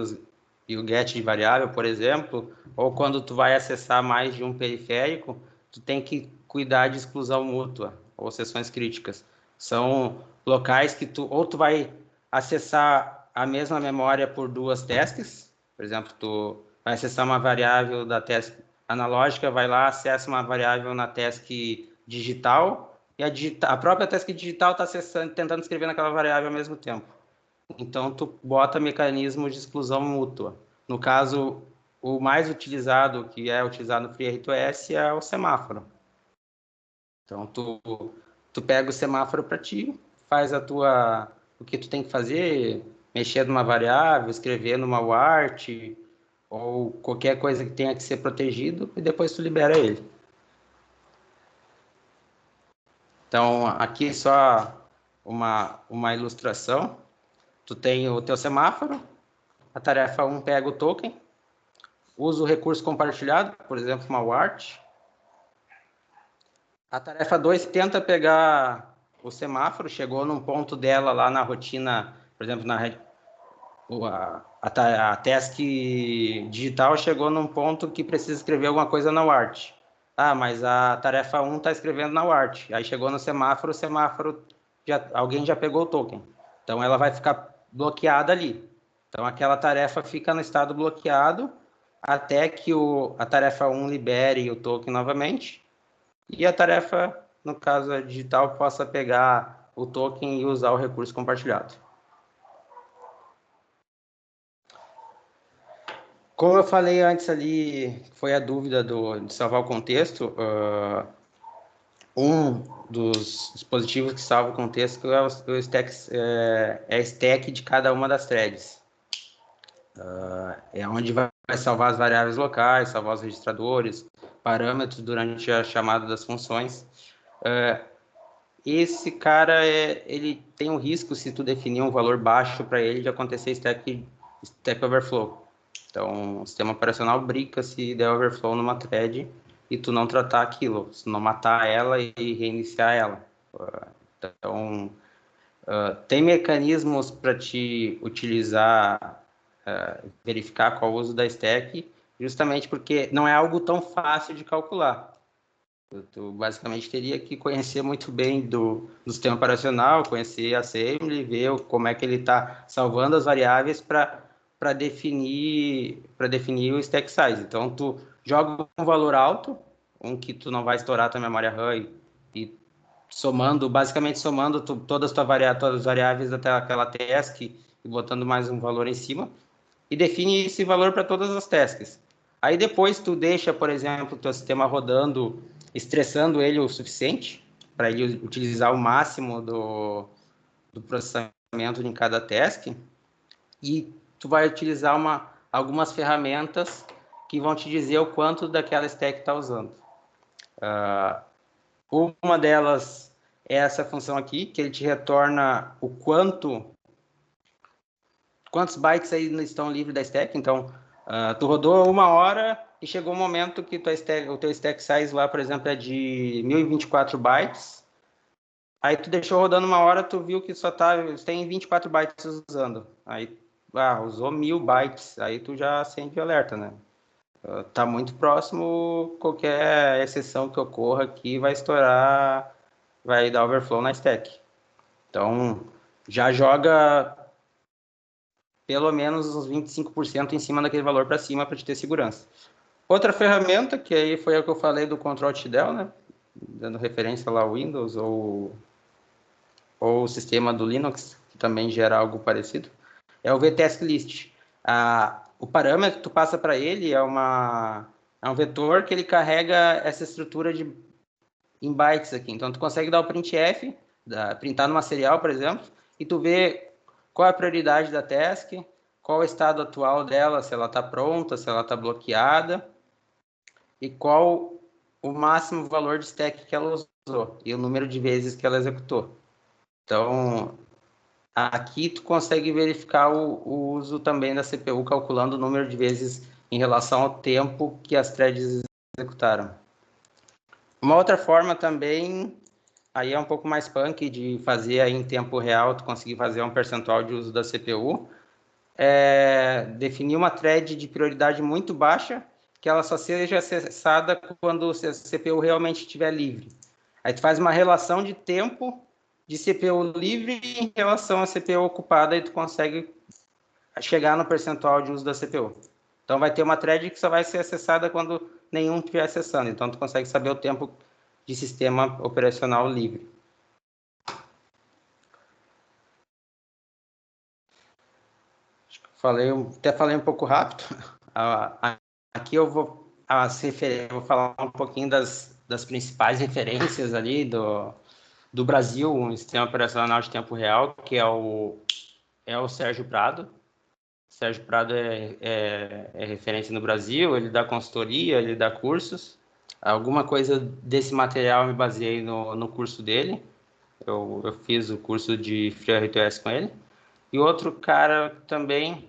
e o get de variável, por exemplo, ou quando tu vai acessar mais de um periférico, tu tem que cuidar de exclusão mútua, ou sessões críticas. São locais que ou tu vai acessar a mesma memória por duas tasks, por exemplo, tu vai acessar uma variável da task analógica, vai lá, acessa uma variável na task digital, e a própria task digital está tentando escrever naquela variável ao mesmo tempo. Então, tu bota mecanismos de exclusão mútua. No caso, o mais utilizado, que é utilizado no FreeRTOS, é o semáforo. Então, tu pega o semáforo para ti, faz o que tu tem que fazer, mexer numa variável, escrever numa UART, ou qualquer coisa que tenha que ser protegido, e depois tu libera ele. Então, aqui só uma ilustração. Tu tem o teu semáforo, a tarefa 1 pega o token, usa o recurso compartilhado, por exemplo, uma UART. A tarefa 2 tenta pegar o semáforo, chegou num ponto dela lá na rotina, por exemplo, a task digital chegou num ponto que precisa escrever alguma coisa na UART. Mas a tarefa 1 está escrevendo na UART. Aí chegou no semáforo, alguém já pegou o token. Então, ela vai ficar bloqueada ali. Então, aquela tarefa fica no estado bloqueado até que a tarefa 1 libere o token novamente. E a tarefa, no caso a digital, possa pegar o token e usar o recurso compartilhado. Como eu falei antes ali, foi a dúvida de salvar o contexto, um dos dispositivos que salva o contexto é o stack, a stack de cada uma das threads. É onde vai salvar as variáveis locais, salvar os registradores, parâmetros durante a chamada das funções. Esse cara, ele tem um risco, se tu definir um valor baixo para ele, de acontecer stack overflow. Então, o sistema operacional brinca se der overflow numa thread e tu não tratar aquilo, se não matar ela e reiniciar ela. Então, tem mecanismos para te utilizar, verificar qual o uso da stack, justamente porque não é algo tão fácil de calcular. Tu basicamente teria que conhecer muito bem do sistema operacional, conhecer a assembly, ver como é que ele está salvando as variáveis para definir o stack size. Então, tu joga um valor alto, que tu não vai estourar a tua memória RAM e basicamente somando todas as variáveis até aquela task e botando mais um valor em cima, e define esse valor para todas as tasks. Aí depois tu deixa, por exemplo, o teu sistema rodando, estressando ele o suficiente para ele utilizar o máximo do do processamento de cada task, e tu vai utilizar algumas ferramentas que vão te dizer o quanto daquela stack está usando. Uma delas é essa função aqui, que ele te retorna o quantos bytes aí estão livres da stack. Então, tu rodou 1 hora e chegou um momento que o teu stack size lá, por exemplo, é de 1024 bytes. Aí tu deixou rodando 1 hora, tu viu que só tem 24 bytes usando. Aí, usou 1000 bytes. Aí tu já acende o alerta, né? Tá muito próximo, qualquer exceção que ocorra aqui vai estourar, vai dar overflow na stack. Então, já joga pelo menos uns 25% em cima daquele valor para cima para te ter segurança. Outra ferramenta, que aí foi a que eu falei do Control-TDEL, né? Dando referência lá ao Windows ou o sistema do Linux, que também gera algo parecido, é o vTaskList. O parâmetro que tu passa para ele é um vetor que ele carrega essa estrutura em bytes aqui. Então, tu consegue dar o printf, printar numa serial, por exemplo, e tu vê qual é a prioridade da task, qual é o estado atual dela, se ela está pronta, se ela está bloqueada, e qual o máximo valor de stack que ela usou, e o número de vezes que ela executou. Então, aqui tu consegue verificar o uso também da CPU, calculando o número de vezes em relação ao tempo que as threads executaram. Uma outra forma também, aí é um pouco mais punk de fazer aí em tempo real, tu conseguir fazer um percentual de uso da CPU, é definir uma thread de prioridade muito baixa, que ela só seja acessada quando a CPU realmente estiver livre. Aí tu faz uma relação de tempo de CPU livre em relação à CPU ocupada e tu consegue chegar no percentual de uso da CPU. Então vai ter uma thread que só vai ser acessada quando nenhum estiver acessando. Então tu consegue saber o tempo de sistema operacional livre. Até falei um pouco rápido. Aqui eu vou falar um pouquinho das principais referências ali do Brasil, um sistema operacional de tempo real, que é o Sérgio Prado. Sérgio Prado é referência no Brasil, ele dá consultoria, ele dá cursos. Alguma coisa desse material eu me baseei no curso dele. Eu fiz o curso de FreeRTOS com ele. E outro cara também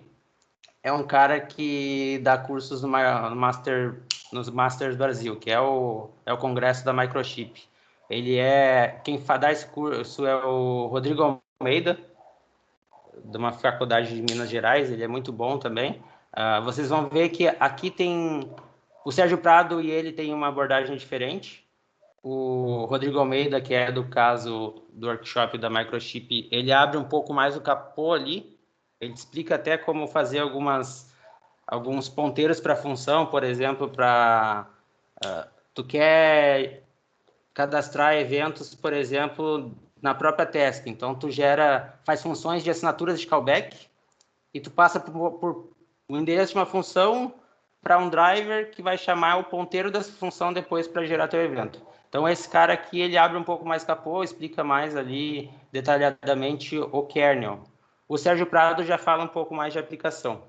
é um cara que dá cursos nos Masters Brasil, que é o congresso da Microchip. Quem dá esse curso é o Rodrigo Almeida, de uma faculdade de Minas Gerais, ele é muito bom também. Vocês vão ver que aqui tem o Sérgio Prado e ele tem uma abordagem diferente. O Rodrigo Almeida, que é do caso do workshop da Microchip, ele abre um pouco mais o capô ali, ele explica até como fazer alguns ponteiros para função, por exemplo, tu quer cadastrar eventos, por exemplo, na própria task. Então, tu faz funções de assinaturas de callback e tu passa por o endereço de uma função para um driver que vai chamar o ponteiro dessa função depois para gerar teu evento. Então, esse cara aqui, ele abre um pouco mais capô, explica mais ali detalhadamente o kernel. O Sérgio Prado já fala um pouco mais de aplicação.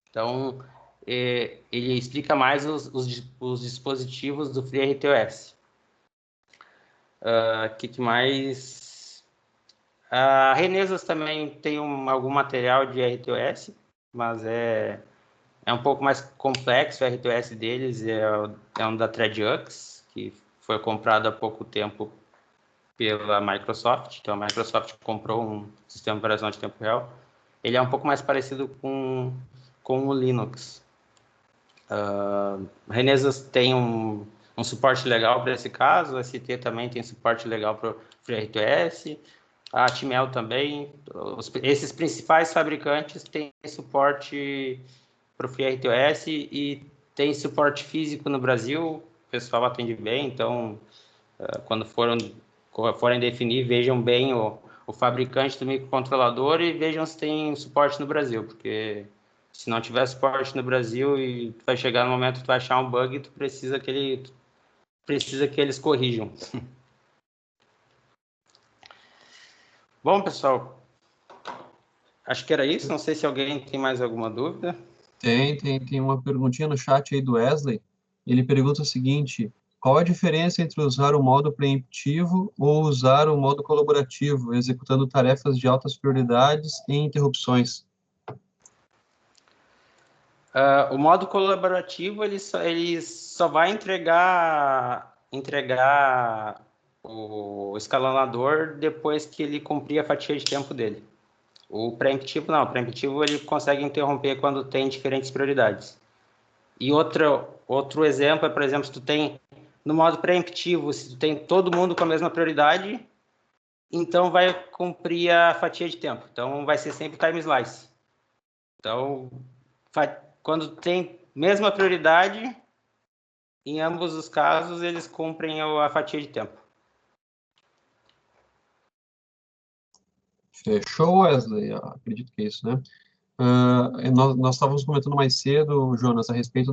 Então, ele explica mais os dispositivos do FreeRTOS. Que mais? A Renesas também tem algum material de RTOS, mas é um pouco mais complexo. O RTOS deles é um da ThreadUX, que foi comprado há pouco tempo pela Microsoft. Então, a Microsoft comprou um sistema operacional de tempo real. Ele é um pouco mais parecido com o Linux. Renesas tem um suporte legal para esse caso, a ST também tem suporte legal para o FreeRTOS, a Atmel também. Esses principais fabricantes têm suporte para o FreeRTOS e tem suporte físico no Brasil, o pessoal atende bem, então quando forem definir, vejam bem o fabricante do microcontrolador e vejam se tem suporte no Brasil, porque se não tiver suporte no Brasil e vai chegar no momento que tu vai achar um bug, tu precisa que eles corrijam. Bom, pessoal, acho que era isso. Não sei se alguém tem mais alguma dúvida. Tem uma perguntinha no chat aí do Wesley. Ele pergunta o seguinte: qual a diferença entre usar o modo preemptivo ou usar o modo colaborativo, executando tarefas de altas prioridades e interrupções? O modo colaborativo ele só vai entregar o escalonador depois que ele cumprir a fatia de tempo dele. O preemptivo não, o preemptivo ele consegue interromper quando tem diferentes prioridades. E outro exemplo é, por exemplo, se tu tem no modo preemptivo, se tu tem todo mundo com a mesma prioridade, então vai cumprir a fatia de tempo. Então vai ser sempre time slice. Então, quando tem mesma prioridade, em ambos os casos eles cumprem a fatia de tempo. Fechou, Wesley? Acredito que é isso, né? Nós estávamos comentando mais cedo, Jonas, a respeito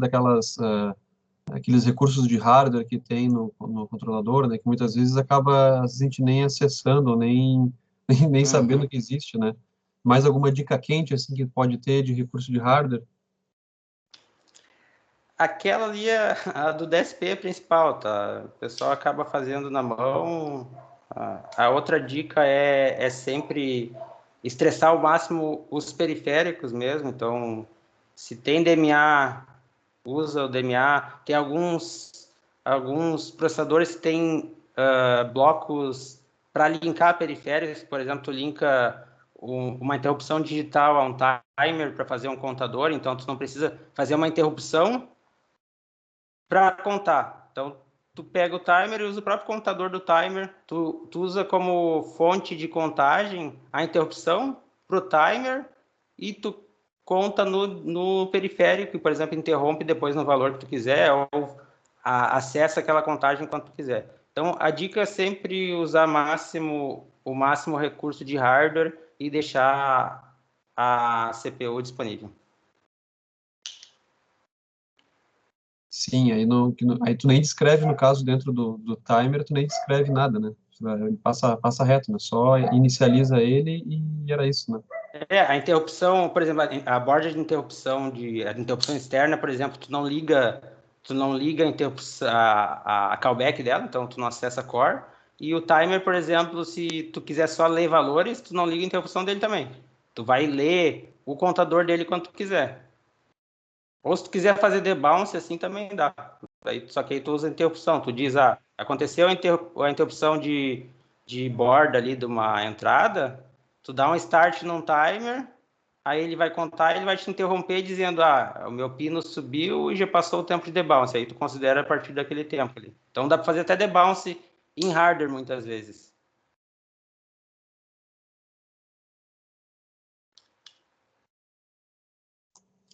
aqueles recursos de hardware que tem no controlador, né, que muitas vezes acaba a gente nem acessando, nem sabendo que existe, né? Mais alguma dica quente, assim, que pode ter de recurso de hardware? Aquela ali é a do DSP principal, tá? O pessoal acaba fazendo na mão. A outra dica é sempre estressar ao máximo os periféricos mesmo. Então, se tem DMA, usa o DMA. Tem alguns processadores que têm blocos para linkar periféricos. Por exemplo, tu linka uma interrupção digital a um timer para fazer um contador. Então, tu não precisa fazer uma interrupção para contar. Então, tu pega o timer e usa o próprio contador do timer. Tu usa como fonte de contagem a interrupção para o timer e tu conta no periférico e, por exemplo, interrompe depois no valor que tu quiser ou acessa aquela contagem quando tu quiser. Então, a dica é sempre usar o máximo recurso de hardware e deixar a CPU disponível. Sim, aí tu nem descreve, no caso, dentro do timer, tu nem descreve nada, né? Ele passa reto, né? Só inicializa ele e era isso, né? A interrupção, por exemplo, a borda de interrupção a interrupção externa, por exemplo, tu não liga a callback dela, então tu não acessa a core. E o timer, por exemplo, se tu quiser só ler valores, tu não liga a interrupção dele também. Tu vai ler o contador dele quando tu quiser. Ou se tu quiser fazer debounce, assim também dá. Só que aí tu usa a interrupção. Tu diz, aconteceu a interrupção de borda ali de uma entrada, tu dá um start num timer, aí ele vai contar, ele vai te interromper dizendo, o meu pino subiu e já passou o tempo de debounce. Aí tu considera a partir daquele tempo ali. Então dá para fazer até debounce em hardware muitas vezes.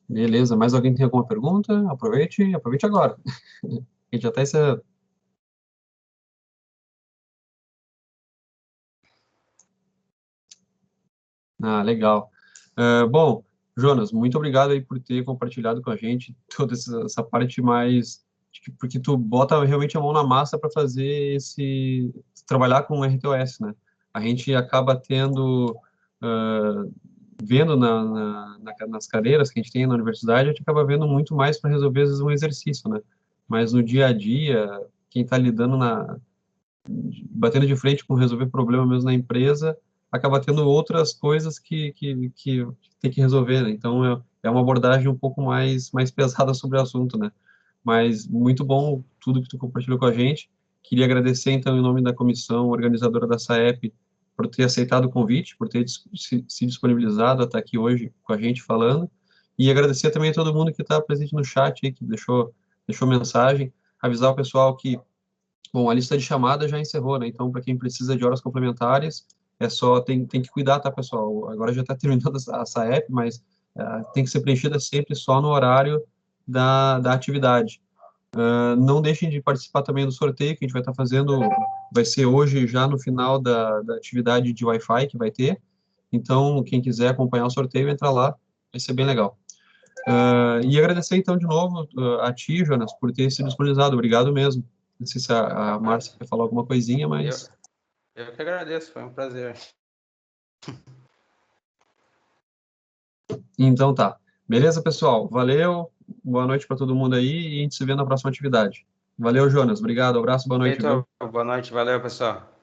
Beleza, mais alguém tem alguma pergunta? Aproveite agora. A gente já está encerrando. Legal. Bom, Jonas, muito obrigado aí por ter compartilhado com a gente toda essa parte mais, porque tu bota realmente a mão na massa para fazer trabalhar com o RTOS, né? A gente acaba vendo nas cadeiras que a gente tem na universidade, a gente acaba vendo muito mais para resolver, às vezes, um exercício, né? Mas no dia a dia, quem está lidando batendo de frente com resolver problema mesmo na empresa, acaba tendo outras coisas que tem que resolver, né? Então, é uma abordagem um pouco mais pesada sobre o assunto, né? Mas muito bom tudo que tu compartilhou com a gente. Queria agradecer, então, em nome da comissão organizadora da SAEP, por ter aceitado o convite, por ter se disponibilizado a estar aqui hoje com a gente falando, e agradecer também a todo mundo que está presente no chat, aí, que deixou mensagem, avisar o pessoal que, bom, a lista de chamada já encerrou, né? Então, para quem precisa de horas complementares, tem que cuidar, tá, pessoal? Agora já está terminando a SAEP, mas tem que ser preenchida sempre só no horário da atividade. Não deixem de participar também do sorteio que a gente vai estar fazendo, vai ser hoje já no final da atividade de Wi-Fi que vai ter. Então, quem quiser acompanhar o sorteio, entra lá, vai ser bem legal. E agradecer, então, de novo a ti, Jonas, por ter se disponibilizado. Obrigado mesmo. Não sei se a Márcia quer falar alguma coisinha, mas... Eu que agradeço, foi um prazer. Então tá. Beleza, pessoal? Valeu. Boa noite para todo mundo aí e a gente se vê na próxima atividade. Valeu, Jonas. Obrigado. Abraço, boa noite, viu? Feito, boa noite, valeu, pessoal.